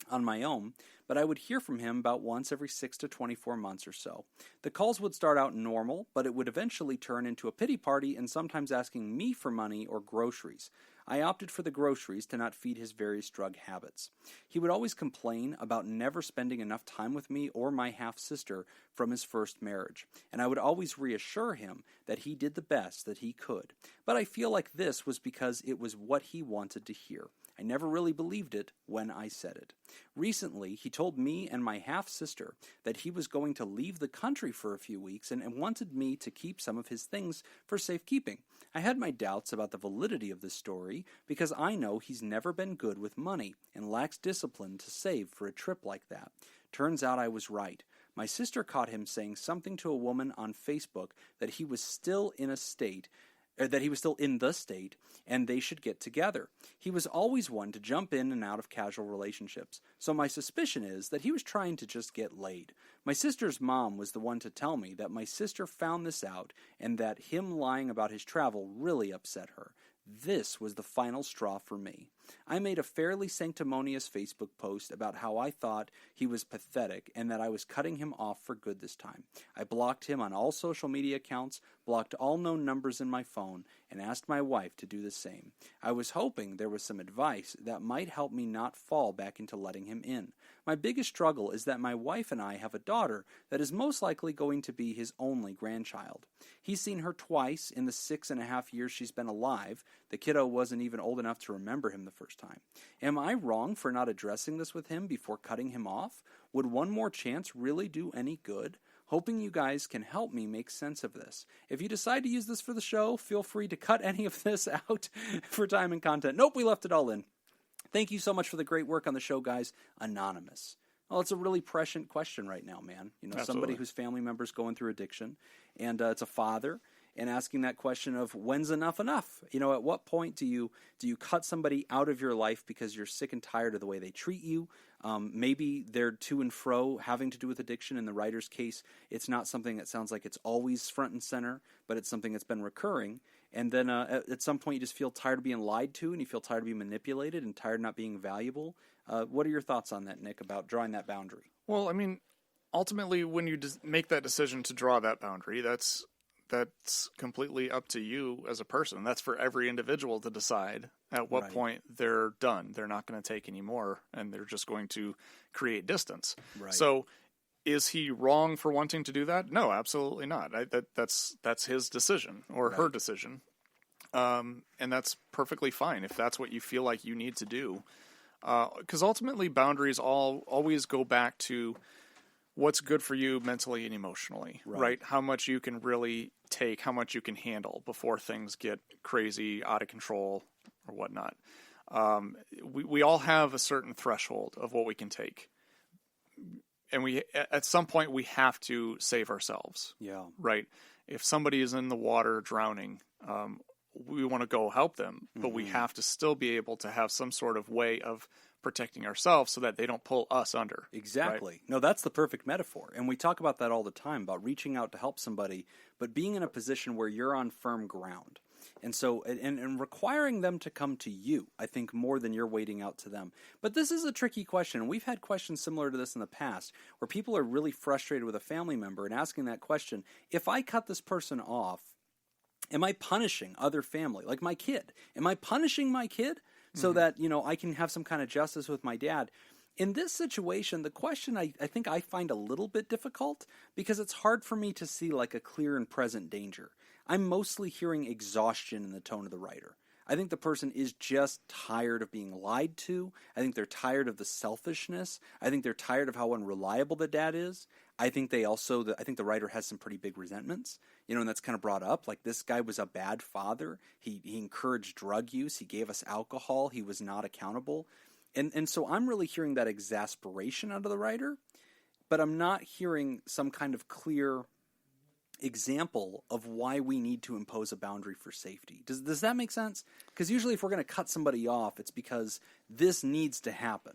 on my own, but I would hear from him about once every 6 to 24 months or so. The calls would start out normal, but it would eventually turn into a pity party and sometimes asking me for money or groceries. I opted for the groceries to not feed his various drug habits. He would always complain about never spending enough time with me or my half-sister from his first marriage, and I would always reassure him that he did the best that he could. But I feel like this was because it was what he wanted to hear. I never really believed it when I said it. Recently, he told me and my half-sister that he was going to leave the country for a few weeks and wanted me to keep some of his things for safekeeping. I had my doubts about the validity of this story because I know he's never been good with money and lacks discipline to save for a trip like that. Turns out I was right. My sister caught him saying something to a woman on Facebook that he was still in the state, and they should get together. He was always one to jump in and out of casual relationships, so my suspicion is that he was trying to just get laid. My sister's mom was the one to tell me that my sister found this out and that him lying about his travel really upset her. This was the final straw for me. I made a fairly sanctimonious Facebook post about how I thought he was pathetic and that I was cutting him off for good this time. I blocked him on all social media accounts, blocked all known numbers in my phone, and asked my wife to do the same. I was hoping there was some advice that might help me not fall back into letting him in. My biggest struggle is that my wife and I have a daughter that is most likely going to be his only grandchild. He's seen her twice in the 6.5 years she's been alive. The kiddo wasn't even old enough to remember him the first time. Am I wrong for not addressing this with him before cutting him off? Would one more chance really do any good? Hoping you guys can help me make sense of this. If you decide to use this for the show, feel free to cut any of this out for time and content. Nope, we left it all in. Thank you so much for the great work on the show, guys. Anonymous. Well, it's a really prescient question right now, man. You know, Absolutely. Somebody whose family member's going through addiction, and it's a father, and asking that question of when's enough enough? You know, at what point do you cut somebody out of your life because you're sick and tired of the way they treat you? Maybe they're to and fro having to do with addiction. In the writer's case, it's not something that sounds like it's always front and center, but it's something that's been recurring. And then at some point you just feel tired of being lied to, and you feel tired of being manipulated and tired of not being valuable. What are your thoughts on that, Nick, about drawing that boundary? Well, I mean, ultimately, when you make that decision to draw that boundary, that's completely up to you as a person. That's for every individual to decide at what point they're done. They're not going to take any more, and they're just going to create distance. Right. So is he wrong for wanting to do that? No, absolutely not. That's his decision or her decision. And that's perfectly fine if that's what you feel like you need to do. Because ultimately, boundaries always go back to what's good for you mentally and emotionally, right? How much you can really take, how much you can handle before things get crazy, out of control, or whatnot. We all have a certain threshold of what we can take. And at some point, we have to save ourselves. Yeah. Right? If somebody is in the water drowning, we want to go help them, but we have to still be able to have some sort of way of protecting ourselves so that they don't pull us under. Exactly. Right? No, that's the perfect metaphor. And we talk about that all the time, about reaching out to help somebody, but being in a position where you're on firm ground. And so, and requiring them to come to you, I think, more than you're waiting out to them. But this is a tricky question. We've had questions similar to this in the past, where people are really frustrated with a family member and asking that question, if I cut this person off, am I punishing other family? Like my kid. Am I punishing my kid so that, I can have some kind of justice with my dad? In this situation, the question I think I find a little bit difficult because it's hard for me to see like a clear and present danger. I'm mostly hearing exhaustion in the tone of the writer. I think the person is just tired of being lied to. I think they're tired of the selfishness. I think they're tired of how unreliable the dad is. I think I think the writer has some pretty big resentments, and that's kind of brought up. Like, this guy was a bad father. He encouraged drug use. He gave us alcohol. He was not accountable. And so I'm really hearing that exasperation out of the writer, but I'm not hearing some kind of clear example of why we need to impose a boundary for safety. Does that make sense? Because usually if we're going to cut somebody off, it's because this needs to happen.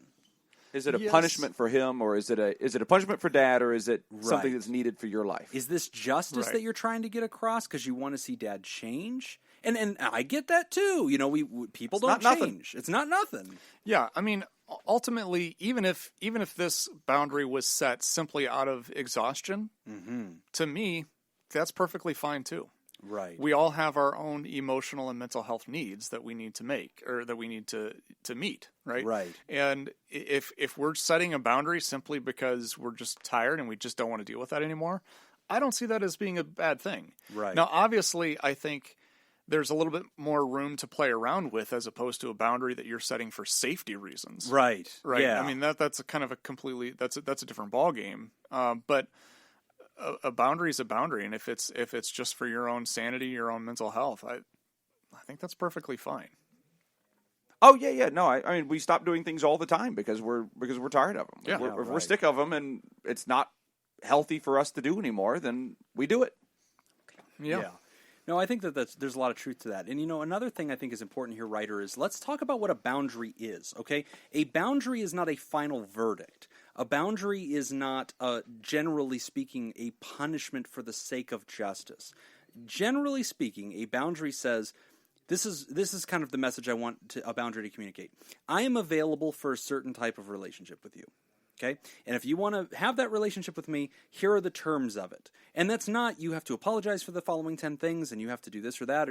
Is it a punishment for him, or is it a punishment for dad, or is it something Right. that's needed for your life? Is this justice Right. that you're trying to get across because you want to see dad change? And I get that too. People don't not nothing. change. It's not nothing. Yeah, I mean, ultimately, even if this boundary was set simply out of exhaustion, to me, that's perfectly fine too. Right. We all have our own emotional and mental health needs that we need to make, or that we need to meet, right? Right. And if we're setting a boundary simply because we're just tired and we just don't want to deal with that anymore, I don't see that as being a bad thing. Right. Now, obviously, I think there's a little bit more room to play around with as opposed to a boundary that you're setting for safety reasons. Right. Right. Yeah. I mean, that's a kind of a completely that's a different ballgame. But a boundary is a boundary, and if it's just for your own sanity, your own mental health, I think that's perfectly fine. Oh yeah. No, I mean, we stop doing things all the time because we're tired of them. Yeah. If we're sick of them and it's not healthy for us to do anymore, then we do it. Yeah. No, I think there's a lot of truth to that. And, another thing I think is important here, writer, is let's talk about what a boundary is, okay? A boundary is not a final verdict. A boundary is not, generally speaking, a punishment for the sake of justice. Generally speaking, a boundary says, this is kind of the message I want a boundary to communicate. I am available for a certain type of relationship with you. Okay? And if you want to have that relationship with me, here are the terms of it. And that's not, you have to apologize for the following 10 things and you have to do this or that.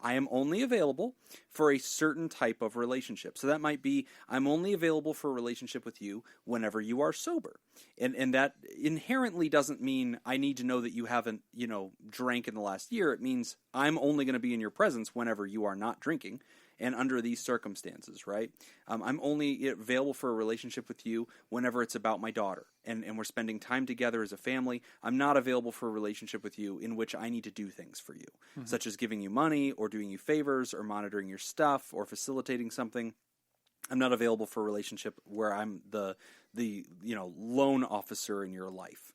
I am only available for a certain type of relationship. So that might be, I'm only available for a relationship with you whenever you are sober. And that inherently doesn't mean I need to know that you haven't, drank in the last year. It means I'm only going to be in your presence whenever you are not drinking. And under these circumstances, right? I'm only available for a relationship with you whenever it's about my daughter and we're spending time together as a family. I'm not available for a relationship with you in which I need to do things for you, such as giving you money or doing you favors or monitoring your stuff or facilitating something. I'm not available for a relationship where I'm the loan officer in your life.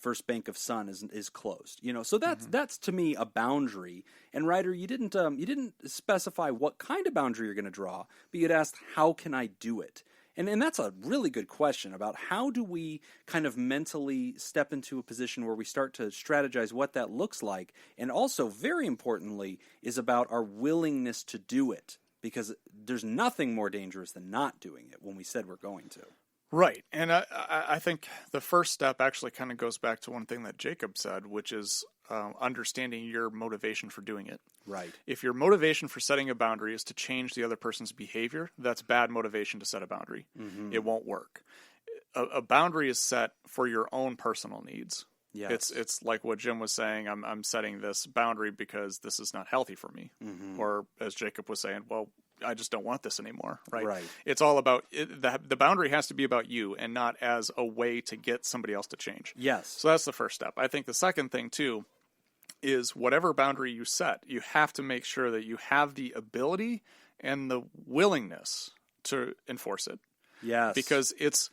First Bank of Sun is closed, so that's to me a boundary. And writer, you didn't specify what kind of boundary you're going to draw, but you'd asked, how can I do it? And that's a really good question about how do we kind of mentally step into a position where we start to strategize what that looks like, and also very importantly is about our willingness to do it, because there's nothing more dangerous than not doing it when we said we're going to. Right. And I think the first step actually kind of goes back to one thing that Jacob said, which is understanding your motivation for doing it. Right. If your motivation for setting a boundary is to change the other person's behavior, that's bad motivation to set a boundary. It won't work. A boundary is set for your own personal needs, Yes. It's like what Jim was saying. I'm setting this boundary because this is not healthy for me. Or as Jacob was saying, well, I just don't want this anymore. Right. Right. It's all about the boundary has to be about you and not as a way to get somebody else to change. Yes. So that's the first step. I think the second thing too is whatever boundary you set, you have to make sure that you have the ability and the willingness to enforce it. Yes. Because it's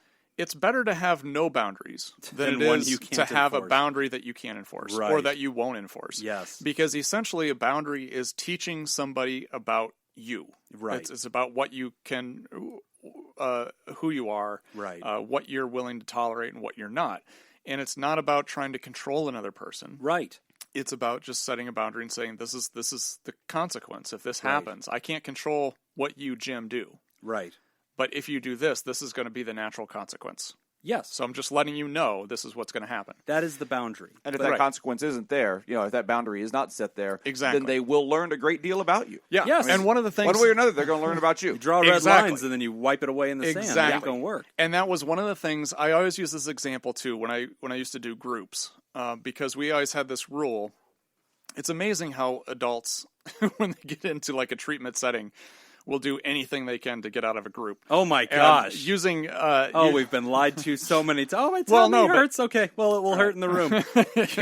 better to have no boundaries than it one is you to can't have a enforce. boundary that you can't enforce or Right. that you won't enforce. Yes. Because essentially a boundary is teaching somebody about you. Right. It's about what you can, who you are, Right. What you're willing to tolerate and what you're not. And it's not about trying to control another person. Right. It's about just setting a boundary and saying, this is the consequence. If this Right. happens, I can't control what you, Jim, do. Right. But if you do this, this is going to be the natural consequence. Yes. So I'm just letting you know this is what's going to happen. That is the boundary. And if Right. that consequence isn't there, if that boundary is not set there, Exactly. then they will learn a great deal about you. Yeah. Yes. And one of the things... One way or another, they're going to learn about you. You draw red Exactly. lines and then you wipe it away in the sand. It ain't Exactly. going to work. And that was one of the things I always use this example too when I used to do groups because we always had this rule. It's amazing how adults, when they get into like a treatment setting, will do anything they can to get out of a group. Oh my And gosh. using We've been lied to so many times. Oh, my tummy Well, no, but- hurts. Okay, well, it will hurt in the room. You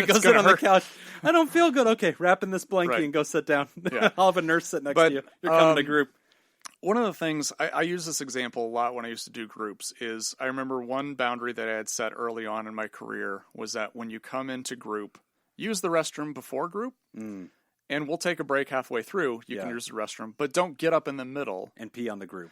go sit gonna on the hurt. couch. I don't feel good. Okay, wrap in this blankie Right. and go sit down. Yeah. I'll have a nurse sit next But, to you. You're coming to group. One of the things I use this example a lot when I used to do groups is I remember one boundary that I had set early on in my career was that when you come into group, use the restroom before group. And we'll take a break halfway through. You can Yeah. use the restroom, but don't get up in the middle And pee on the group.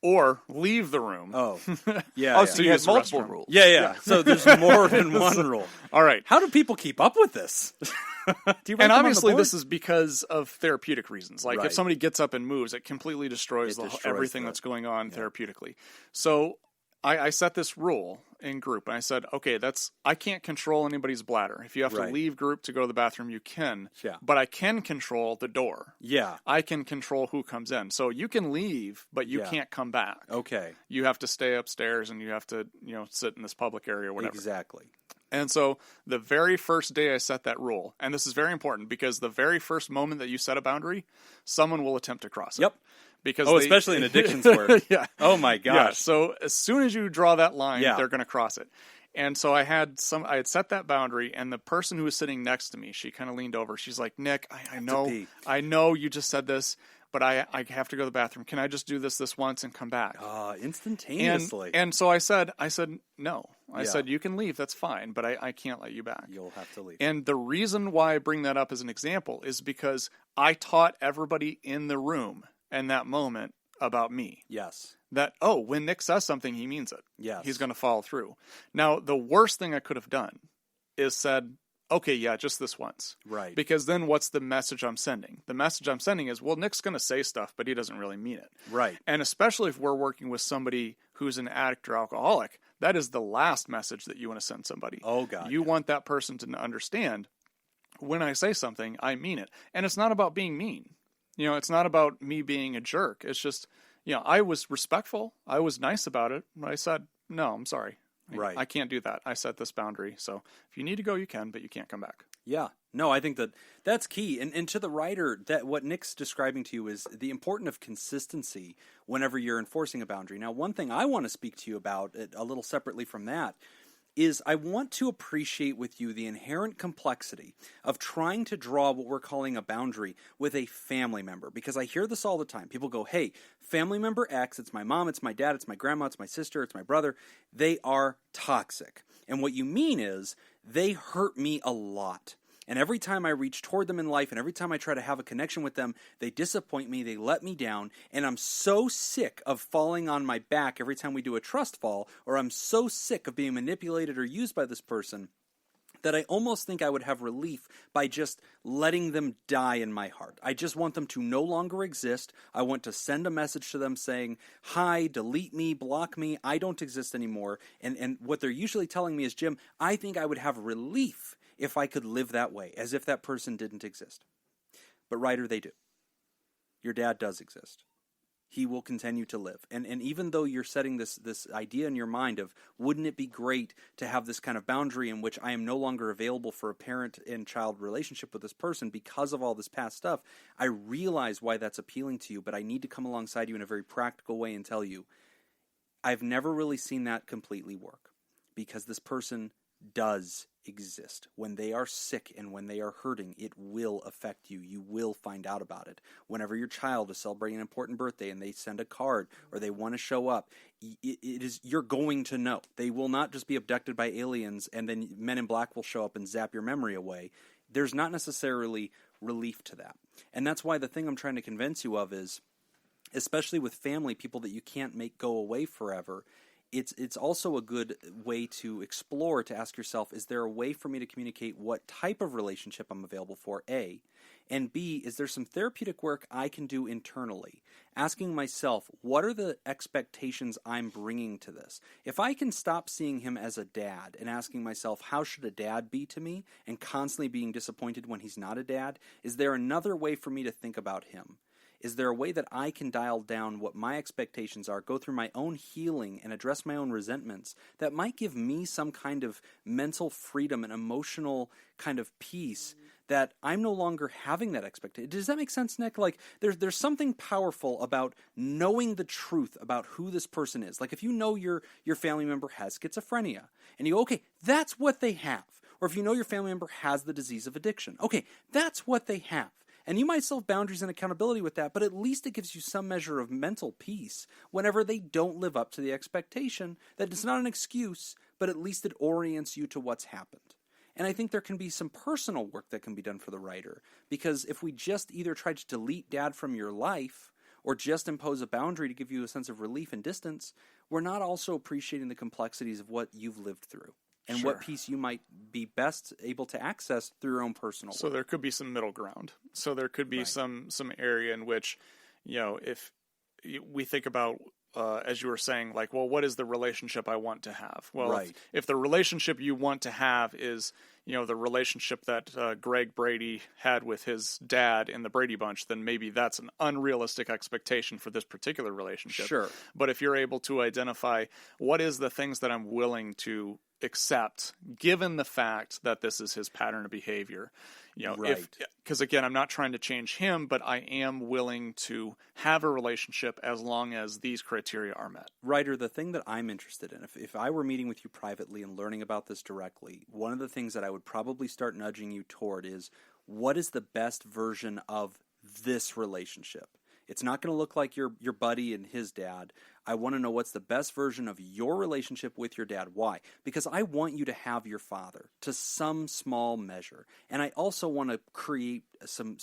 or leave the room. Oh, yeah. Oh, yeah. so you use have the multiple restroom. rules. Yeah. So there's more than one rule. All right. How do people keep up with this? Do you write And them on the obviously, board? this is because of therapeutic reasons. Like Right. if somebody gets up and moves, it completely destroys, It destroys everything the- that's going on therapeutically. So I set this rule in group, and I said, okay, I can't control anybody's bladder. If you have Right. to leave group to go to the bathroom, you can. Yeah. But I can control the door. Yeah. I can control who comes in. So you can leave, but you Yeah. can't come back. Okay. You have to stay upstairs and you have to, sit in this public area or whatever. Exactly. And so the very first day I set that rule, and this is very important because the very first moment that you set a boundary, someone will attempt to cross it. Yep. Because especially in addictions work. yeah. Oh my Yeah. gosh. So as soon as you draw that line, Yeah. they're going to cross it. And so I had set that boundary, and the person who was sitting next to me, she kind of leaned over. She's like, "Nick, pee. I know you just said this, but I have to go to the bathroom. Can I just do this once and come back?" Instantaneously. And so I said no. I Yeah. said you can leave. That's fine, but I can't let you back. You'll have to leave. And the reason why I bring that up as an example is because I taught everybody in the room in that moment about me. Yes. That, when Nick says something, he means it. Yes. He's going to follow through. Now, the worst thing I could have done is said, okay, yeah, just this once. Right. Because then what's the message I'm sending? The message I'm sending is, well, Nick's going to say stuff, but he doesn't really mean it. Right. And especially if we're working with somebody who's an addict or alcoholic, that is the last message that you want to send somebody. Oh, God. You want that person to understand, when I say something, I mean it. And it's not about being mean. It's not about me being a jerk. It's just, I was respectful. I was nice about it. But I said, no, I'm sorry. Right. I can't do that. I set this boundary. So if you need to go, you can, but you can't come back. Yeah. No, I think that's key. And to the writer, that what Nick's describing to you is the importance of consistency whenever you're enforcing a boundary. Now, one thing I want to speak to you about a little separately from that is I want to appreciate with you the inherent complexity of trying to draw what we're calling a boundary with a family member. Because I hear this all the time. People go, hey, family member X, it's my mom, it's my dad, it's my grandma, it's my sister, it's my brother. They are toxic. And what you mean is they hurt me a lot. And every time I reach toward them in life and every time I try to have a connection with them, they disappoint me, they let me down, and I'm so sick of falling on my back every time we do a trust fall, or I'm so sick of being manipulated or used by this person that I almost think I would have relief by just letting them die in my heart. I just want them to no longer exist. I want to send a message to them saying, hi, delete me, block me, I don't exist anymore. And what they're usually telling me is, Jim, I think I would have relief if I could live that way, as if that person didn't exist. But writer, they do. Your dad does exist. he will continue to live. And even though you're setting this idea in your mind of, wouldn't it be great to have this kind of boundary in which I am no longer available for a parent and child relationship with this person because of all this past stuff, I realize why that's appealing to you, but I need to come alongside you in a very practical way and tell you, I've never really seen that completely work, because this person does exist. When they are sick and when they are hurting, it will affect you. You will find out about it. Whenever your child is celebrating an important birthday and they send a card or they want to show up, you're going to know. They will not just be abducted by aliens and then Men in Black will show up and zap your memory away. There's not necessarily relief to that. And that's why the thing I'm trying to convince you of is, especially with family, people that you can't make go away forever, it's also a good way to explore, to ask yourself, is there a way for me to communicate what type of relationship I'm available for, A, and B, is there some therapeutic work I can do internally? Asking myself, what are the expectations I'm bringing to this? If I can stop seeing him as a dad and asking myself, how should a dad be to me, and constantly being disappointed when he's not a dad, is there another way for me to think about him? Is there a way that I can dial down what my expectations are, go through my own healing and address my own resentments that might give me some kind of mental freedom and emotional kind of peace that I'm no longer having that expectation? Does that make sense, Nick? Like, there's something powerful about knowing the truth about who this person is. Like, if you know your family member has schizophrenia, and you go, okay, that's what they have. Or if you know your family member has the disease of addiction, okay, that's what they have. And you might still have boundaries and accountability with that, but at least it gives you some measure of mental peace whenever they don't live up to the expectation. That it's not an excuse, but at least it orients you to what's happened. And I think there can be some personal work that can be done for the writer, because if we just either try to delete dad from your life or just impose a boundary to give you a sense of relief and distance, we're not also appreciating the complexities of what you've lived through. And what piece you might be best able to access through your own personal work. So there could be some middle ground. So there could be some area in which, if we think about, as you were saying, like, well, what is the relationship I want to have? Well, if the relationship you want to have is, the relationship that Greg Brady had with his dad in the Brady Bunch, then maybe that's an unrealistic expectation for this particular relationship. Sure. But if you're able to identify what is the things that I'm willing to accept, given the fact that this is his pattern of behavior, because again, I'm not trying to change him, but I am willing to have a relationship as long as these criteria are met. Ryder, the thing that I'm interested in, if I were meeting with you privately and learning about this directly, one of the things that I would probably start nudging you toward is, what is the best version of this relationship? It's not going to look like your buddy and his dad. I want to know what's the best version of your relationship with your dad. Why? Because I want you to have your father to some small measure. And I also want to create some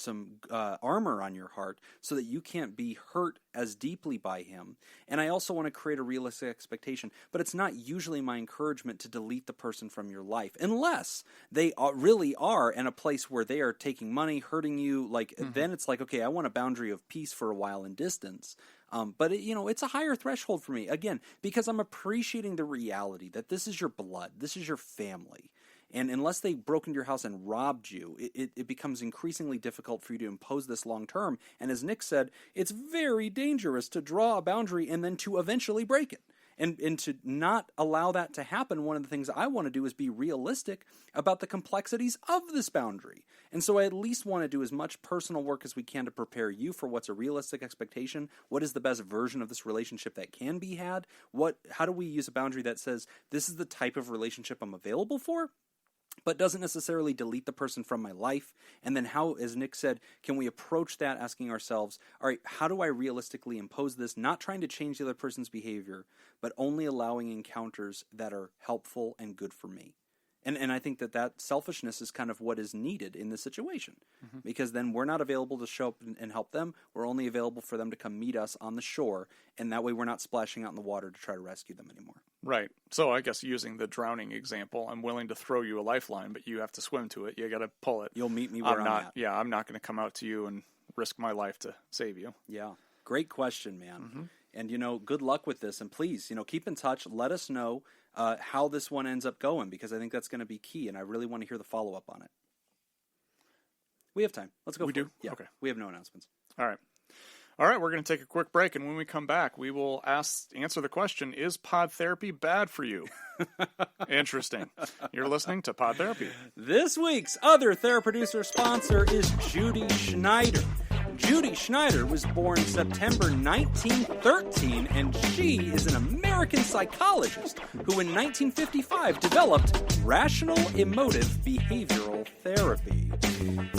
armor on your heart so that you can't be hurt as deeply by him. And I also want to create a realistic expectation. But it's not usually my encouragement to delete the person from your life, unless they really are in a place where they are taking money, hurting you. Like, then it's like, okay, I want a boundary of peace for a while in distance. But it's a higher threshold for me, again, because I'm appreciating the reality that this is your blood, this is your family. And unless they broke into your house and robbed you, it becomes increasingly difficult for you to impose this long term. And as Nick said, it's very dangerous to draw a boundary and then to eventually break it. And to not allow that to happen, one of the things I want to do is be realistic about the complexities of this boundary. And so I at least want to do as much personal work as we can to prepare you for what's a realistic expectation. What is the best version of this relationship that can be had? How do we use a boundary that says, this is the type of relationship I'm available for, but doesn't necessarily delete the person from my life? And then how, as Nick said, can we approach that asking ourselves, all right, how do I realistically impose this, not trying to change the other person's behavior, but only allowing encounters that are helpful and good for me? And I think that selfishness is kind of what is needed in this situation, because then we're not available to show up and help them. We're only available for them to come meet us on the shore, and that way we're not splashing out in the water to try to rescue them anymore. Right. So I guess using the drowning example, I'm willing to throw you a lifeline, but you have to swim to it. You got to pull it. You'll meet me where I'm at. Yeah, I'm not going to come out to you and risk my life to save you. Yeah. Great question, man. And, good luck with this. And please, keep in touch. Let us know how this one ends up going, because I think that's going to be key, and I really want to hear the follow-up on it. We have time. Let's go. We do? Yeah. Okay. We have no announcements. All right. All right, we're going to take a quick break, and when we come back, we will answer the question, is pod therapy bad for you? Interesting. You're listening to Pod Therapy. This week's other Theraproducer sponsor is Judy Schneider. Judy Schneider was born September 1913, and she is an American psychologist who in 1955 developed rational emotive behavioral therapy.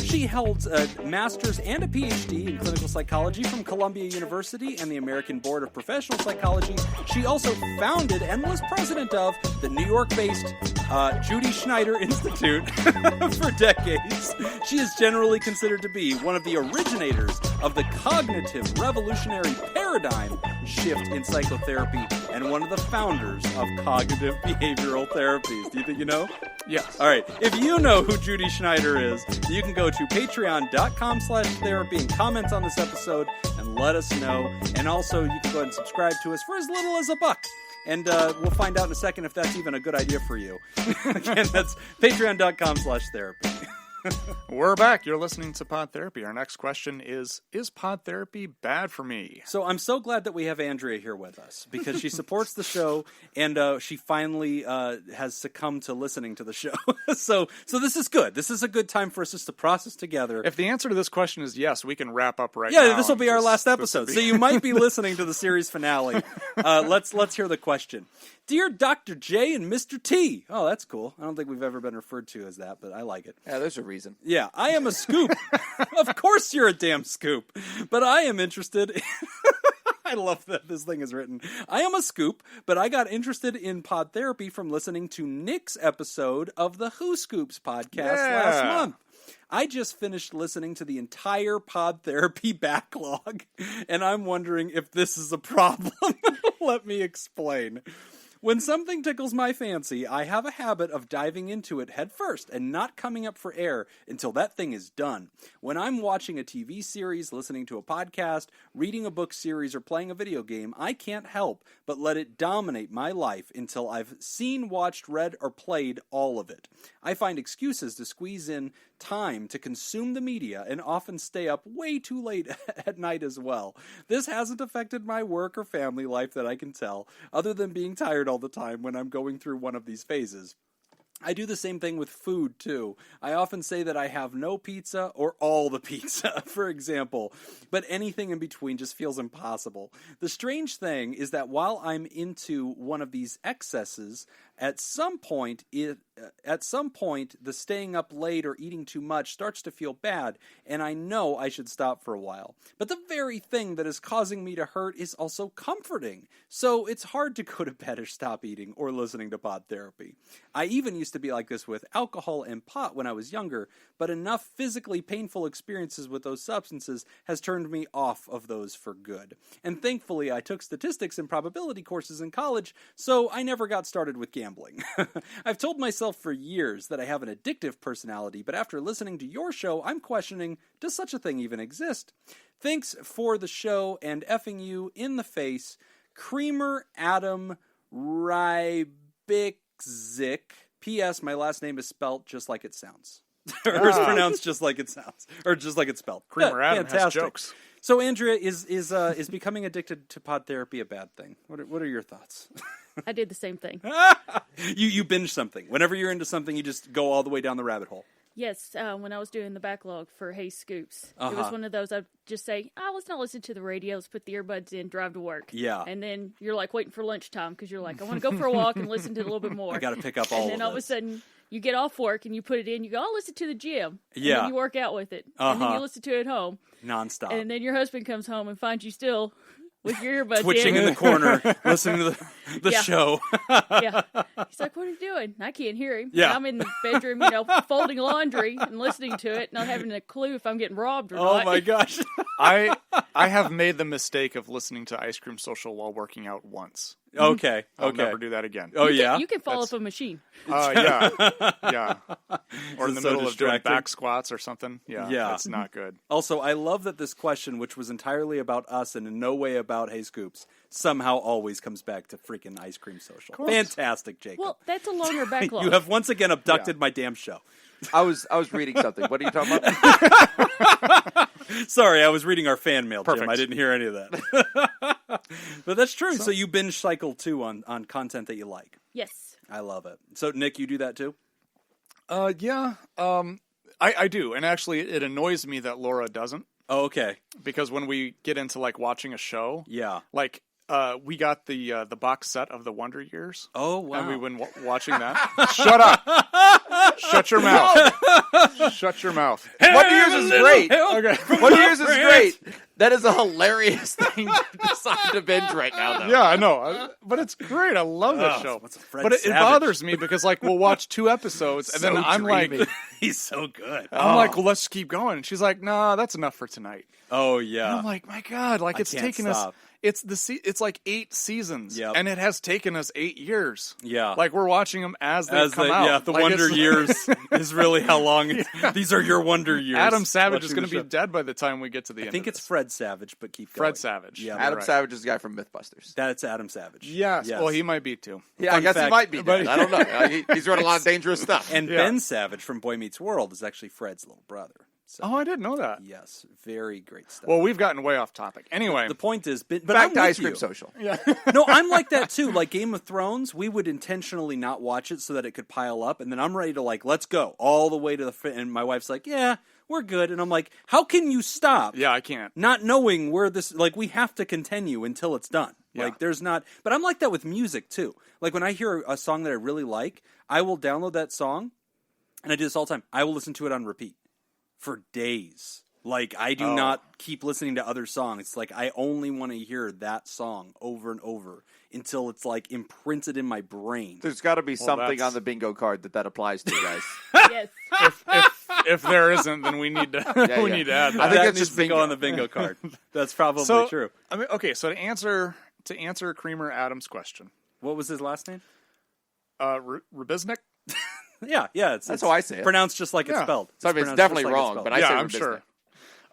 She held a master's and a PhD in clinical psychology from Columbia University and the American Board of Professional Psychology. She also founded and was president of the New York-based Judy Schneider Institute for decades. She is generally considered to be one of the originators of the cognitive revolutionary paradigm shift in psychotherapy and one of the founders of cognitive behavioral therapies. Do you think you know? Yes. All right. If you know who Judy Schneider is, you can go to patreon.com/therapy and comment on this episode and let us know. And also, you can go ahead and subscribe to us for as little as $1. And we'll find out in a second if that's even a good idea for you. Again, that's patreon.com/therapy. We're back. You're listening to Pod Therapy. Our next question is pod therapy bad for me? So I'm so glad that we have Andrea here with us because she supports the show and she finally has succumbed to listening to the show. So this is good. This is a good time for us just to process together. If the answer to this question is yes, we can wrap up now. Yeah, this will be our last episode. So you might be listening to the series finale. Let's hear the question. Dear Dr. J and Mr. T. Oh, that's cool. I don't think we've ever been referred to as that, but I like it. Yeah, there's a reason. Yeah, I am a scoop. Of course you're a damn scoop. But I am interested... I love that this thing is written. I am a scoop, but I got interested in pod therapy from listening to Nick's episode of the Who Scoops podcast last month. I just finished listening to the entire pod therapy backlog, and I'm wondering if this is a problem. Let me explain. When something tickles my fancy, I have a habit of diving into it head first and not coming up for air until that thing is done. When I'm watching a TV series, listening to a podcast, reading a book series, or playing a video game, I can't help but let it dominate my life until I've seen, watched, read, or played all of it. I find excuses to squeeze in time to consume the media and often stay up way too late at night as well. This hasn't affected my work or family life that I can tell, other than being tired all the time when I'm going through one of these phases. I do the same thing with food, too. I often say that I have no pizza or all the pizza, for example, but anything in between just feels impossible. The strange thing is that while I'm into one of these excesses, at some point, the staying up late or eating too much starts to feel bad, and I know I should stop for a while. But the very thing that is causing me to hurt is also comforting, so it's hard to go to bed or stop eating or listening to pod therapy. I even used to be like this with alcohol and pot when I was younger, but enough physically painful experiences with those substances has turned me off of those for good. And thankfully, I took statistics and probability courses in college, so I never got started with gambling. I've told myself for years that I have an addictive personality, but after listening to your show, I'm questioning, does such a thing even exist? Thanks for the show and effing you in the face, Creamer Adam Rybikzik. P.S. My last name is spelt just like it sounds. Or is pronounced just like it sounds. Or just like it's spelled. Creamer Adam fantastic. has jokes. So, Andrea, is becoming addicted to pod therapy a bad thing? What are your thoughts? I did the same thing. You binge something. Whenever you're into something, you just go all the way down the rabbit hole. Yes, when I was doing the backlog for Hey Scoops, it was one of those I'd just say, let's not listen to the radio, let's put the earbuds in, drive to work. Yeah. And then you're like waiting for lunchtime because you're like, I want to go for a walk and listen to it a little bit more. I got to pick up all of it. And then all of a sudden, you get off work and you put it in, you go, I'll listen to the gym. Yeah. And then you work out with it. And then you listen to it at home. Nonstop. And then your husband comes home and finds you still with your earbuds twitching in the corner, listening to the show. Yeah. He's like, what are you doing? I can't hear him. Yeah. And I'm in the bedroom, folding laundry and listening to it, not having a clue if I'm getting robbed or not. Oh, my gosh. I have made the mistake of listening to Ice Cream Social while working out once. Okay. I'll never do that again. Oh, yeah? You can fall off a machine. Yeah. Or in the so middle of doing distracting. back squats or something. Yeah. That's not good. Also, I love that this question, which was entirely about us and in no way about Hey Scoops, somehow always comes back to freaking Ice Cream Social. Fantastic, Jacob. Well, that's a longer backlog. You have once again abducted my damn show. I was reading something. What are you talking about? Sorry, I was reading our fan mail, Perfect. Jim. I didn't hear any of that. But that's true. So you binge cycle, too, on content that you like. Yes. I love it. So, Nick, you do that, too? Yeah. I do, and actually, it annoys me that Laura doesn't. Oh, okay. Because when we get into like watching a show, Yeah. like we got the box set of the Wonder Years. Oh, wow. And we've been watching that. Shut up! Shut your mouth! Shut your mouth! Wonder Years is great. Okay. Wonder Years is great. That is a hilarious thing to decide to binge right now, though. Yeah, I know, but it's great. I love that show. what's a Fred But it Savage? bothers me because like we'll watch 2 episodes and then So I'm dreamy. like, He's so good. I'm like, well, let's keep going. And she's like, nah, that's enough for tonight. Oh, And yeah. I'm like, my God, like it's can't taken us. stop. It's like 8 seasons, Yep. and it has taken us 8 years. Yeah. Like we're watching them as they come out. Yeah, the Like, Wonder it's- Years is really how long. These are your Wonder Years. Adam Savage is watching going to the be show. dead by the time we get to the end. I think of it's this. Fred Savage, but keep going. Fred Savage. Yeah, Adam right. Savage is the guy from Mythbusters. That's Adam Savage. Yes. Well, he might be too. Yeah, I Fun guess he fact- might be dead. I don't know. He's run a lot of dangerous stuff. And Yeah. Ben Savage from Boy Meets World is actually Fred's little brother. So, Oh, I didn't know that. yes, very great stuff. Well, we've gotten way off topic. Anyway, the point is, but Back I'm to with Ice Cream you. Social. No, I'm like that too. Like Game of Thrones, we would intentionally not watch it so that it could pile up, and then I'm ready to like, let's go all the way to the. And my wife's like, yeah, we're good, and I'm like, how can you stop? yeah, I can't. Not knowing where this, like, we have to continue until it's done. Yeah. Like, there's not, but I'm like that with music too. Like, when I hear a song that I really like, I will download that song, and I do this all the time. I will listen to it on repeat for days. Like, I do not keep listening to other songs. Like, I only want to hear that song over and over until it's, like, imprinted in my brain. There's got to be something that's- on the bingo card that applies to you guys. Yes. If there isn't, then we need to we yeah. need to add that. I think that that's needs just to go bingo. on the bingo card. That's probably so true. I mean, okay. So to answer Creamer Adams' question, What was his last name? Rubiznik. Yeah, That's how I say it. Pronounced just like it's Yeah. spelled. So I mean, it's pronounced definitely just like it's wrong, spelled. but I Yeah, say I'm Rubiznik.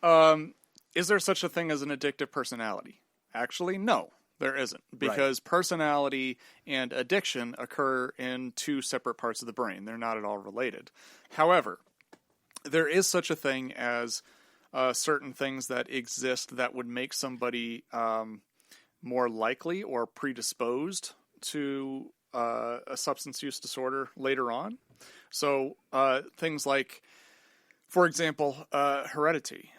sure. Is there such a thing as an addictive personality? Actually, no, there isn't, because personality and addiction occur in 2 separate parts of the brain. They're not at all related. However, there is such a thing as certain things that exist that would make somebody more likely or predisposed to a substance use disorder later on. So things like, for example, heredity.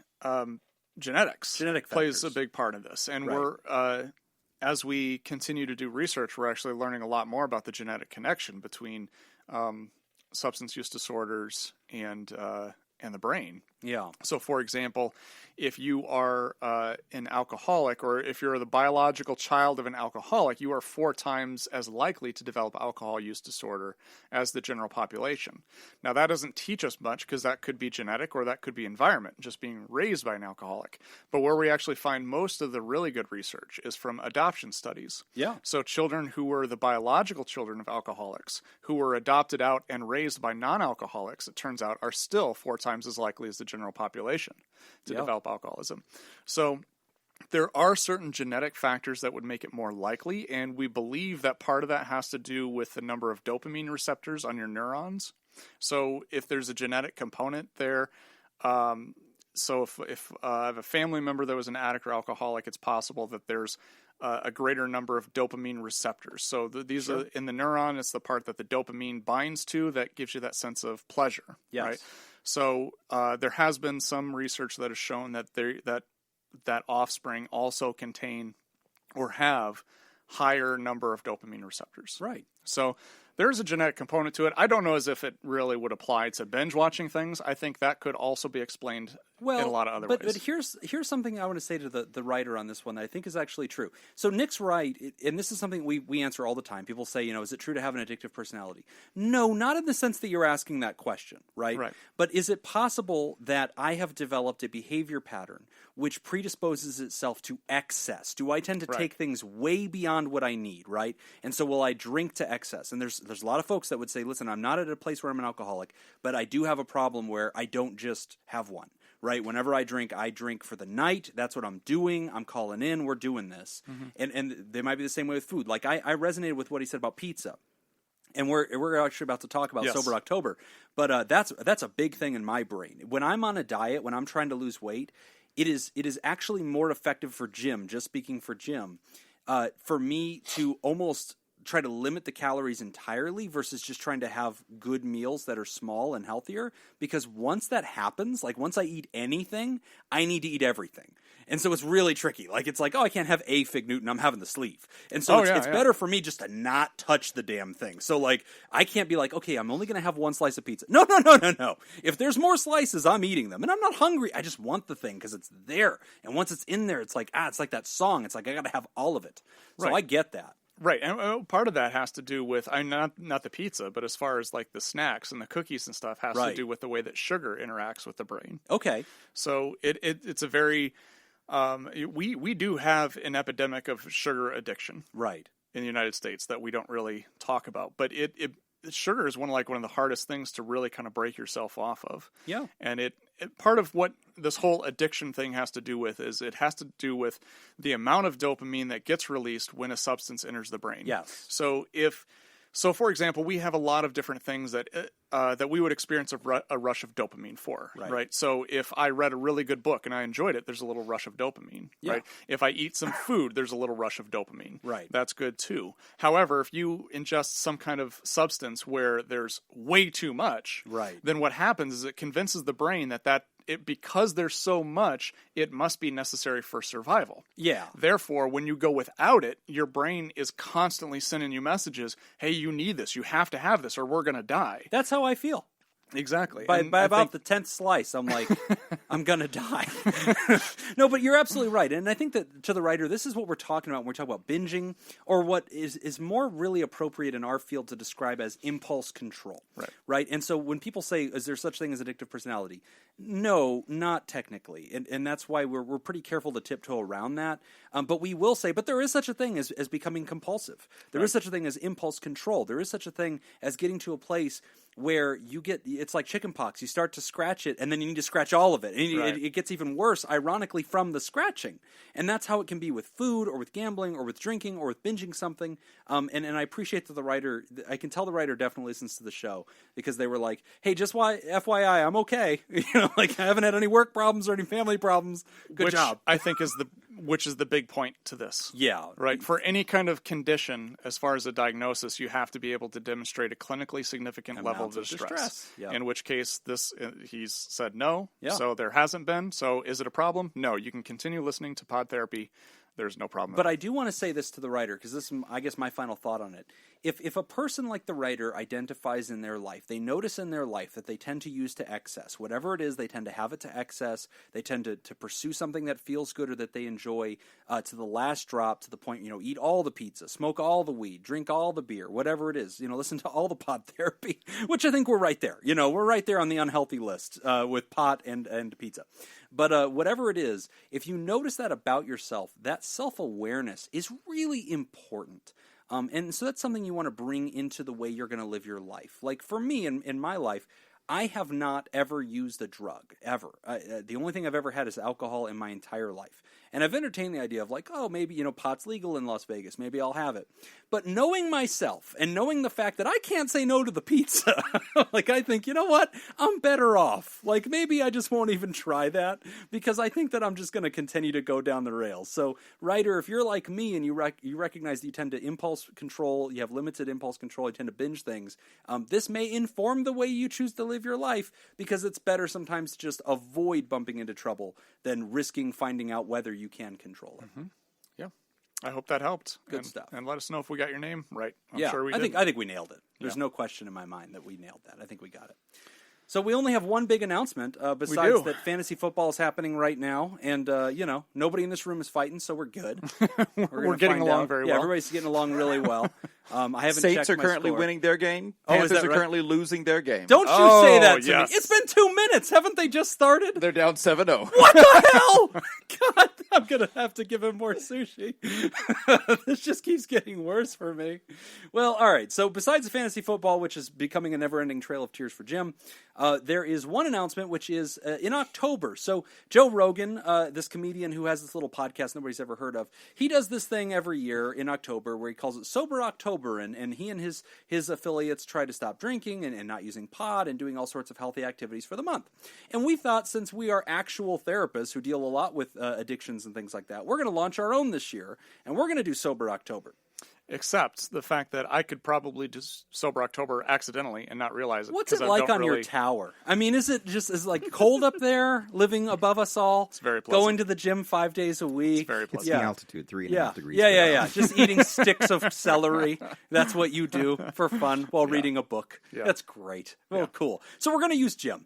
Genetics Genetic plays factors. a big part of this, and Right. we're as we continue to do research, we're actually learning a lot more about the genetic connection between substance use disorders and the brain. Yeah. So, for example, if you are an alcoholic, or if you're the biological child of an alcoholic, you are 4 times as likely to develop alcohol use disorder as the general population. Now, that doesn't teach us much, because that could be genetic or that could be environment, just being raised by an alcoholic. But where we actually find most of the really good research is from adoption studies. Yeah. So children who were the biological children of alcoholics, who were adopted out and raised by non-alcoholics, it turns out, are still 4 times as likely as the general population to Yeah. develop alcoholism. So there are certain genetic factors that would make it more likely, and we believe that part of that has to do with the number of dopamine receptors on your neurons. So if there's a genetic component there, so if I have a family member that was an addict or alcoholic, it's possible that there's a greater number of dopamine receptors. So these are in the neuron. It's the part that the dopamine binds to that gives you that sense of pleasure. Yes. Right? So there has been some research that has shown that that offspring also contain or have higher number of dopamine receptors. Right. So there's a genetic component to it. I don't know as if it really would apply to binge watching things. I think that could also be explained in a lot of other ways. But here's something I want to say to the writer on this one that I think is actually true. So Nick's right, and this is something we answer all the time. People say, is it true to have an addictive personality? No, not in the sense that you're asking that question, right? Right. But is it possible that I have developed a behavior pattern which predisposes itself to excess? Do I tend to take things way beyond what I need, right? And so will I drink to excess? And there's a lot of folks that would say, listen, I'm not at a place where I'm an alcoholic, but I do have a problem where I don't just have one. Right, whenever I drink for the night. That's what I'm doing. I'm calling in. We're doing this, and they might be the same way with food. Like I resonated with what he said about pizza, and we're actually about to talk about Yes. Sober October. But that's a big thing in my brain. When I'm on a diet, when I'm trying to lose weight, it is actually more effective for Jim, just speaking for Jim, for me to almost try to limit the calories entirely versus just trying to have good meals that are small and healthier. Because once that happens, like once I eat anything, I need to eat everything. And so it's really tricky. Like, it's like, oh, I can't have a fig Newton. I'm having the sleeve. And so it's better for me just to not touch the damn thing. So, like, I can't be like, okay, I'm only going to have one slice of pizza. No. If there's more slices, I'm eating them. And I'm not hungry. I just want the thing because it's there. And once it's in there, it's like, it's like that song. It's like, I got to have all of it. So I get that. Right, and part of that has to do with not the pizza, but as far as like the snacks and the cookies and stuff has to do with the way that sugar interacts with the brain. Okay, so it's a very we do have an epidemic of sugar addiction, right, in the United States that we don't really talk about, but sugar is one of the hardest things to really kind of break yourself off of. Yeah, and it part of what this whole addiction thing has to do with is it has to do with the amount of dopamine that gets released when a substance enters the brain. Yes. So for example, we have a lot of different things that we would experience a rush of dopamine for, right? So if I read a really good book and I enjoyed it, there's a little rush of dopamine, right? If I eat some food, there's a little rush of dopamine. Right. That's good too. However, if you ingest some kind of substance where there's way too much, then what happens is it convinces the brain that because there's so much, it must be necessary for survival. Yeah. Therefore, when you go without it, your brain is constantly sending you messages, hey, you need this, you have to have this, or we're going to die. That's how I feel. Exactly. By about the 10th slice, I'm like, I'm going to die. No, but you're absolutely right. And I think that to the writer, this is what we're talking about when we're talking about binging, or what is more really appropriate in our field to describe as impulse control. Right? And so when people say, is there such thing as addictive personality? No, not technically. And that's why we're pretty careful to tiptoe around that. But we will say, but there is such a thing as becoming compulsive. There is such a thing as impulse control. There is such a thing as getting to a place where it's like chicken pox. You start to scratch it, and then you need to scratch all of it. And it gets even worse, ironically, from the scratching. And that's how it can be with food, or with gambling, or with drinking, or with binging something. And I appreciate that the writer, I can tell the writer definitely listens to the show, because they were like, hey, just FYI, I'm okay. Like, I haven't had any work problems or any family problems. Good job. I think which is the big point to this. Yeah. Right. For any kind of condition, as far as a diagnosis, you have to be able to demonstrate a clinically significant level of distress. Yeah. In which case, he's said no. Yeah. So there hasn't been. So is it a problem? No. You can continue listening to Pod Therapy. There's no problem. But I do want to say this to the writer, because this is, I guess, my final thought on it. If a person like the writer identifies in their life, they notice in their life that they tend to use to excess. Whatever it is, they tend to have it to excess. They tend to pursue something that feels good or that they enjoy to the last drop, to the point, eat all the pizza, smoke all the weed, drink all the beer, whatever it is. Listen to all the pot therapy, which I think we're right there. We're right there on the unhealthy list with pot and pizza. But whatever it is, if you notice that about yourself, that self-awareness is really important. And so that's something you want to bring into the way you're going to live your life. Like for me, in my life, I have not ever used a drug, ever. The only thing I've ever had is alcohol in my entire life. And I've entertained the idea of like, oh, maybe, pot's legal in Las Vegas. Maybe I'll have it. But knowing myself and knowing the fact that I can't say no to the pizza, like I think, you know what? I'm better off. Like maybe I just won't even try that, because I think that I'm just going to continue to go down the rails. So, writer, if you're like me and you recognize that you tend to impulse control, you have limited impulse control, you tend to binge things, this may inform the way you choose to live your life, because it's better sometimes to just avoid bumping into trouble than risking finding out whether you can control it. Mm-hmm. Yeah. I hope that helped. Good stuff. And let us know if we got your name right. I'm sure we did. I think we nailed it. There's no question in my mind that we nailed that. I think we got it. So we only have one big announcement, besides that fantasy football is happening right now, and, nobody in this room is fighting, so we're good. We're getting along very well. Yeah, everybody's getting along really well. I haven't Saints checked are my currently score. winning their game. Oh, is Panthers that are right? currently losing their game. Don't you say that to yes. me. It's been 2 minutes. Haven't they just started? They're down 7-0. What the hell? God, I'm going to have to give him more sushi. This just keeps getting worse for me. Well, all right. So besides the fantasy football, which is becoming a never-ending trail of tears for Jim, there is one announcement, which is in October. So Joe Rogan, this comedian who has this little podcast nobody's ever heard of, he does this thing every year in October where he calls it Sober October. October, and he and his affiliates try to stop drinking and not using pot and doing all sorts of healthy activities for the month. And we thought, since we are actual therapists who deal a lot with addictions and things like that, we're going to launch our own this year, and we're going to do Sober October. Except the fact that I could probably do Sober October accidentally and not realize it. What's it like on your tower? I mean, is it like cold up there, living above us all? It's very pleasant. Going to the gym 5 days a week. It's very pleasant. It's the altitude, 3.5 degrees. Yeah. Just eating sticks of celery. That's what you do for fun while reading a book. Yeah. That's great. Oh, cool. So we're going to use Jim.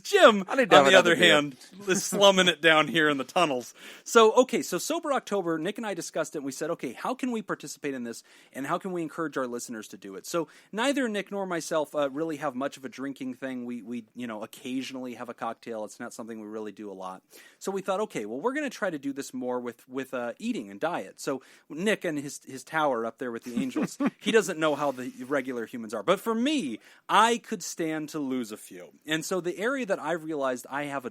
Jim, on have the another other beer. hand, is slumming it down here in the tunnels. So Sober October, Nick and I discussed it, and we said, okay, how can we participate in this, and how can we encourage our listeners to do it? So neither Nick nor myself really have much of a drinking thing. We occasionally have a cocktail. It's not something we really do a lot. So we thought, okay, well, we're going to try to do this more with eating and diet. So Nick and his tower up there with the angels, he doesn't know how the regular humans are. But for me, I could stand to lose a few. And so the area that I've realized I have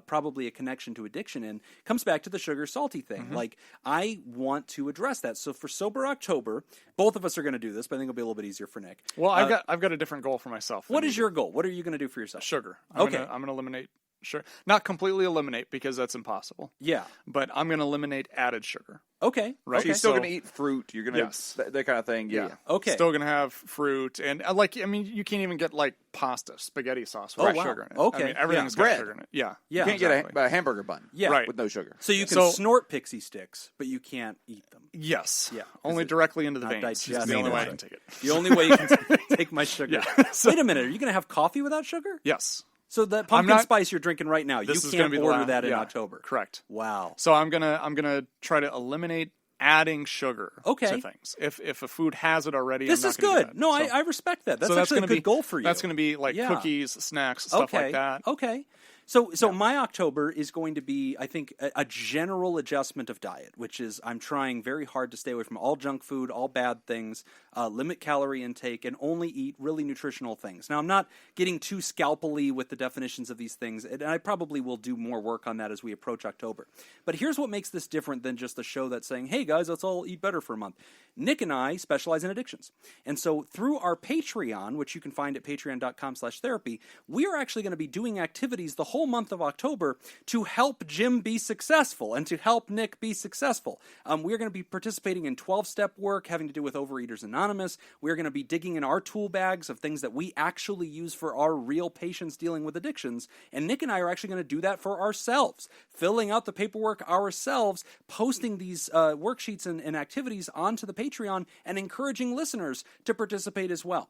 probably a connection to addiction in comes back to the sugar salty thing. Mm-hmm. Like, I want to address that. So for Sober October, both of us are going to do this, but I think it'll be a little bit easier for Nick. Well, I've got a different goal for myself. What is your goal? What are you going to do for yourself? Sugar? I'm Okay. going to eliminate sugar. Not completely eliminate, because that's impossible. Yeah. But I'm going to eliminate added sugar. Okay. Right. So you're still So- going to eat fruit. You're going to Yes. that kind of thing. Yeah. Okay. Still going to have fruit, and you can't even get like pasta, spaghetti sauce Oh, with wow. sugar in it. Okay. I mean, everything's Yeah. got Bread. sugar in it. Yeah. Yeah. You can't Exactly. get a hamburger bun. Yeah. Right. With no sugar. So you can So- snort pixie sticks, but you can't eat them. Yes. Yeah. Only Is it directly into the not veins. It's digestible? the only way I Right. can take it. The only way you can take my sugar. Yeah. Wait a minute. Are you going to have coffee without sugar? Yes. So that pumpkin not- spice you're drinking right now, This you is going to can't be the order last- that in yeah, October. Correct. Wow. So I'm gonna try to eliminate adding sugar Okay. to things. If a food has it already, This I'm is not gonna do good. that. No, So- I respect that. That's so actually a gonna good be, goal for you. That's going to be like Yeah. cookies, snacks, stuff like that. Okay. So my October is going to be, I think, a general adjustment of diet, which is I'm trying very hard to stay away from all junk food, all bad things, limit calorie intake, and only eat really nutritional things. Now, I'm not getting too scalpely with the definitions of these things, and I probably will do more work on that as we approach October. But here's what makes this different than just a show that's saying, hey, guys, let's all eat better for a month. Nick and I specialize in addictions. And so through our Patreon, which you can find at patreon.com/therapy, we are actually going to be doing activities the whole month of October to help Jim be successful and to help Nick be successful. We're going to be participating in 12-step work having to do with Overeaters Anonymous. We're going to be digging in our tool bags of things that we actually use for our real patients dealing with addictions. And Nick and I are actually going to do that for ourselves, filling out the paperwork ourselves, posting these worksheets and activities onto the Patreon, and encouraging listeners to participate as well.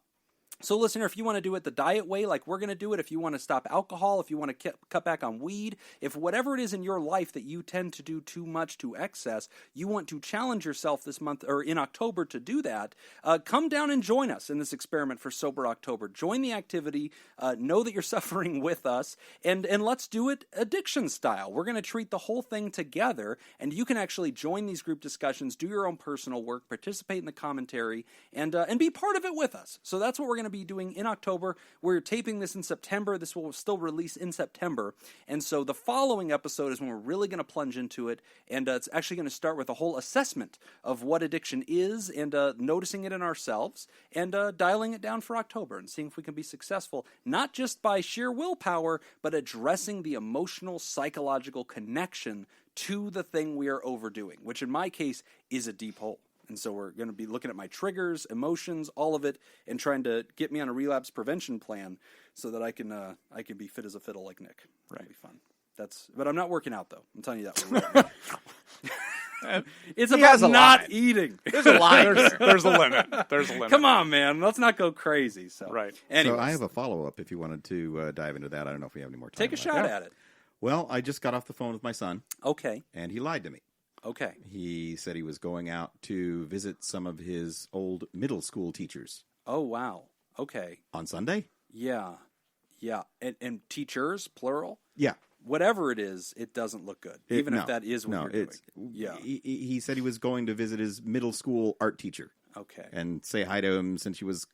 So, listener, if you want to do it the diet way, like we're going to do it, if you want to stop alcohol, if you want to cut back on weed, if whatever it is in your life that you tend to do too much to excess, you want to challenge yourself this month or in October to do that, come down and join us in this experiment for Sober October. Join the activity, know that you're suffering with us, and let's do it addiction style. We're going to treat the whole thing together, and you can actually join these group discussions, do your own personal work, participate in the commentary, and be part of it with us. So that's what we're going to be doing in October. We're taping this in September. This will still release in September. And so the following episode is when we're really going to plunge into it. And it's actually going to start with a whole assessment of what addiction is and noticing it in ourselves and dialing it down for October and seeing if we can be successful, not just by sheer willpower, but addressing the emotional, psychological connection to the thing we are overdoing, which in my case is a deep hole. And so we're going to be looking at my triggers, emotions, all of it, and trying to get me on a relapse prevention plan so that I can be fit as a fiddle like Nick. That'll be fun. But I'm not working out though. I'm telling you that. It's about not eating. There's a line. There's a limit. There's a limit. Come on, man. Let's not go crazy. So Right. Anyways, So I have a follow-up if you wanted to dive into that. I don't know if we have any more time. take a left. shot at it. Well, I just got off the phone with my son, Okay. and he lied to me. Okay. He said he was going out to visit some of his old middle school teachers Oh, wow. Okay. on Sunday. Yeah. And teachers, plural? Yeah. Whatever it is, it doesn't look good. Even No, if that is what no, you're doing. it's, Yeah. He said he was going to visit his middle school art teacher Okay. and say hi to him since he was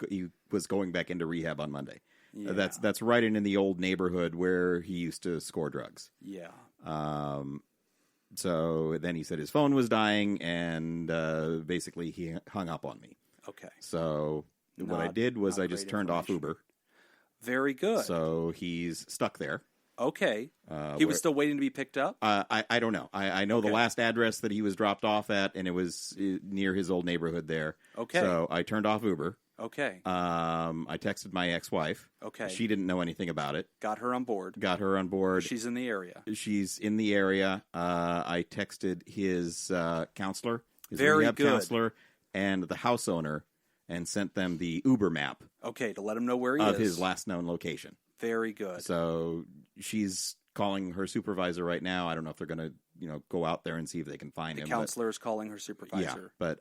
going back into rehab on Monday. Yeah. That's right in the old neighborhood where he used to score drugs. Yeah. So then he said his phone was dying, and basically he hung up on me. Okay. So what I Not- did was not I just great turned off information. Uber. Very good. So he's stuck there. Okay. He was still waiting to be picked up? I don't know. I know the Okay. last address that he was dropped off at, and it was near his old neighborhood there. Okay. So I turned off Uber. Okay. I texted my ex-wife. Okay. She didn't know anything about it. Got her on board. Got her on board. She's in the area. She's in the area. I texted his counselor, his Very rehab good. counselor, and the house owner, and sent them the Uber map Okay, to let him know where he of is. his last known location. Very good. So she's calling her supervisor right now. I don't know if they're going to, go out there and see if they can find The him. counselor is calling her Yeah, supervisor. but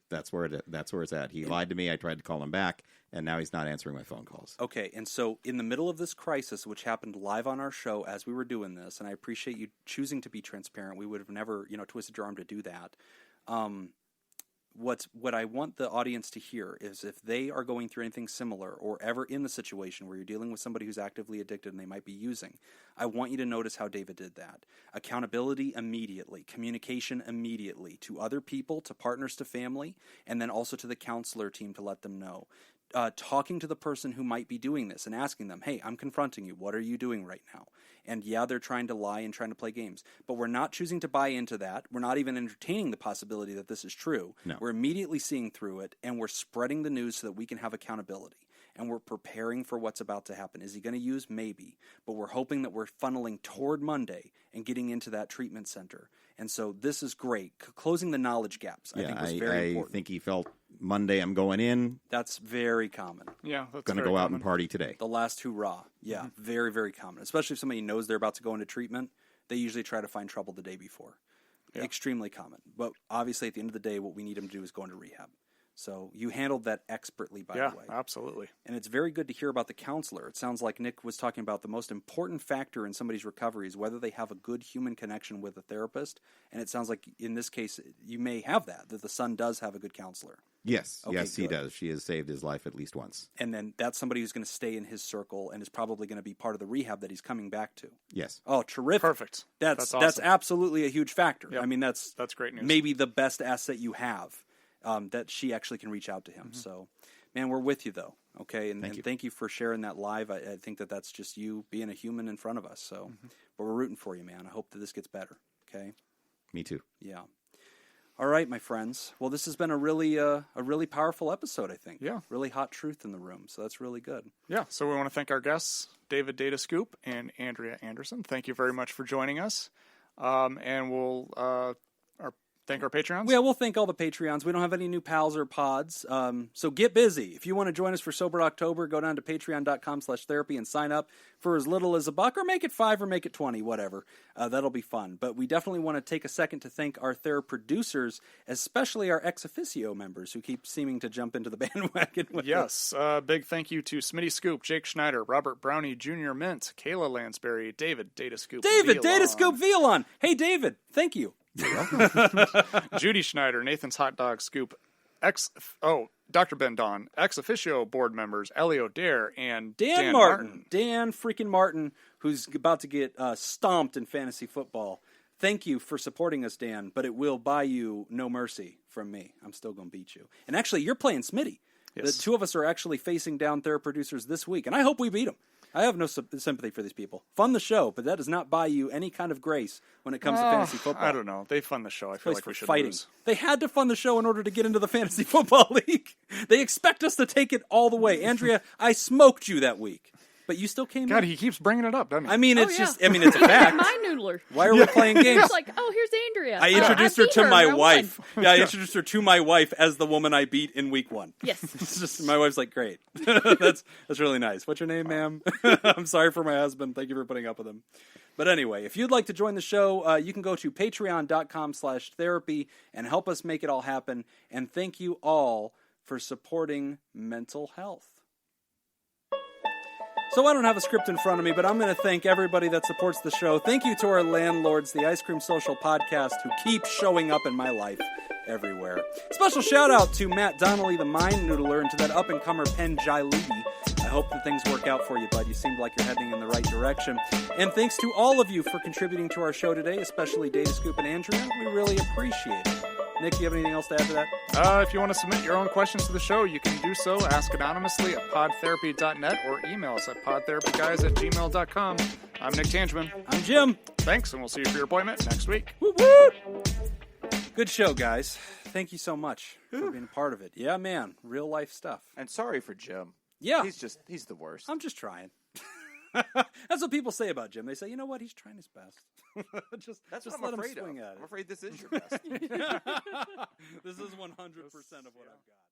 that's where it's at. He lied to me. I tried to call him back, and now he's not answering my phone calls. Okay, and so in the middle of this crisis, which happened live on our show as we were doing this, and I appreciate you choosing to be transparent. We would have never, twisted your arm to do that. What I want the audience to hear is if they are going through anything similar or ever in the situation where you're dealing with somebody who's actively addicted and they might be using, I want you to notice how David did that. Accountability immediately, communication immediately to other people, to partners, to family, and then also to the counselor team to let them know. Talking to the person who might be doing this and asking them, hey, I'm confronting you. What are you doing right now? And yeah, they're trying to lie and trying to play games. But we're not choosing to buy into that. We're not even entertaining the possibility that this is true. No. We're immediately seeing through it, and we're spreading the news so that we can have accountability. And we're preparing for what's about to happen. Is he going to use? Maybe. But we're hoping that we're funneling toward Monday and getting into that treatment center. And so this is great. Closing the knowledge gaps, I think, was very important. I think he felt Monday I'm going in, That's very common. Yeah, that's going to very go out common. and party today. The last hurrah. Yeah, very, very common. Especially if somebody knows they're about to go into treatment, they usually try to find trouble the day before. Yeah. Extremely common. But obviously, at the end of the day, what we need them to do is go into rehab. So you handled that expertly, by Yeah, the way. absolutely. And it's very good to hear about the counselor. It sounds like Nick was talking about the most important factor in somebody's recovery is whether they have a good human connection with a therapist. And it sounds like in this case, you may have that the son does have a good counselor. Yes, Okay, yes, he good. does. She has saved his life at least once. And then that's somebody who's going to stay in his circle and is probably going to be part of the rehab that he's coming back to. Yes. Oh, terrific. Perfect. That's awesome. absolutely a huge factor. Yep. I mean, that's great news. maybe the best asset you have, that she actually can reach out to him. So, man, we're with you, though, okay? And thank you for sharing that live. I think that's just you being a human in front of us. So, but we're rooting for you, man. I hope that this gets better, okay? Me too. Yeah. All right, my friends. Well, this has been a really powerful episode, I think. Yeah. Really hot truth in the room, so that's really good. Yeah, so we want to thank our guests, David Datascoop and Andrea Anderson. Thank you very much for joining us. And we'll thank our Patreons. Yeah, we'll thank all the Patreons. We don't have any new pals or pods, so get busy. If you want to join us for Sober October, go down to patreon.com/therapy and sign up for as little as $1, or make it $5 or make it $20, whatever. That'll be fun. But we definitely want to take a second to thank our Theraproducers, especially our ex officio members who keep seeming to jump into the bandwagon with us. Yes, big thank you to Smitty Scoop, Jake Schneider, Robert Brownie Jr. Mint, Kayla Lansbury, David Datascoop, David, Violon, Datascoop Violon. Hey, David, thank you. Judy Schneider, Nathan's Hot Dog Scoop, Dr. Ben Don, ex officio board members Elio Dare and Dan Martin. Dan freaking Martin, who's about to get stomped in fantasy football. Thank you for supporting us, Dan, but it will buy you no mercy from me. I'm still going to beat you. And actually, you're playing Smitty. Yes. The two of us are actually facing down Theraproducers this week, and I hope we beat them. I have no sympathy for these people. Fund the show, but that does not buy you any kind of grace when it comes to fantasy football. I don't know. They fund the show. I feel like we should fighting. lose. They had to fund the show in order to get into the fantasy football league. They expect us to take it all the way. Andrea, I smoked you that week, but you still came God, in. he keeps bringing it up, doesn't he? I mean, it's yeah. just, I mean, it's a fact. My noodler. Why are we playing games? It's like, oh, here's Andrea. I introduced I her beat to my I won. wife. Yeah, I introduced her to my wife as the woman I beat in week 1. Yes. It's just, my wife's like, great. That's really nice. What's your name, ma'am? I'm sorry for my husband. Thank you for putting up with him. But anyway, if you'd like to join the show, you can go to patreon.com/therapy and help us make it all happen. And thank you all for supporting mental health. So I don't have a script in front of me, but I'm going to thank everybody that supports the show. Thank you to our landlords, the Ice Cream Social Podcast, who keep showing up in my life everywhere. Special shout out to Matt Donnelly, the Mind Noodler, and to that up-and-comer Penn Jailidi. I hope that things work out for you, bud. You seem like you're heading in the right direction. And thanks to all of you for contributing to our show today, especially Datascoop and Andrea. We really appreciate it. Nick, you have anything else to add to that? If you want to submit your own questions to the show, you can do so. Ask anonymously at podtherapy.net or email us at podtherapyguys@gmail.com. I'm Nick Tangeman. I'm Jim. Thanks, and we'll see you for your appointment next week. Woo woo! Good show, guys. Thank you so much for being a part of it. Yeah, man. Real life stuff. And sorry for Jim. Yeah. He's the worst. I'm just trying. That's what people say about Jim. They say, you know what? He's trying his best. That's just what let I'm him afraid swing of. at it. I'm afraid this is your best. This is 100% of what I've got.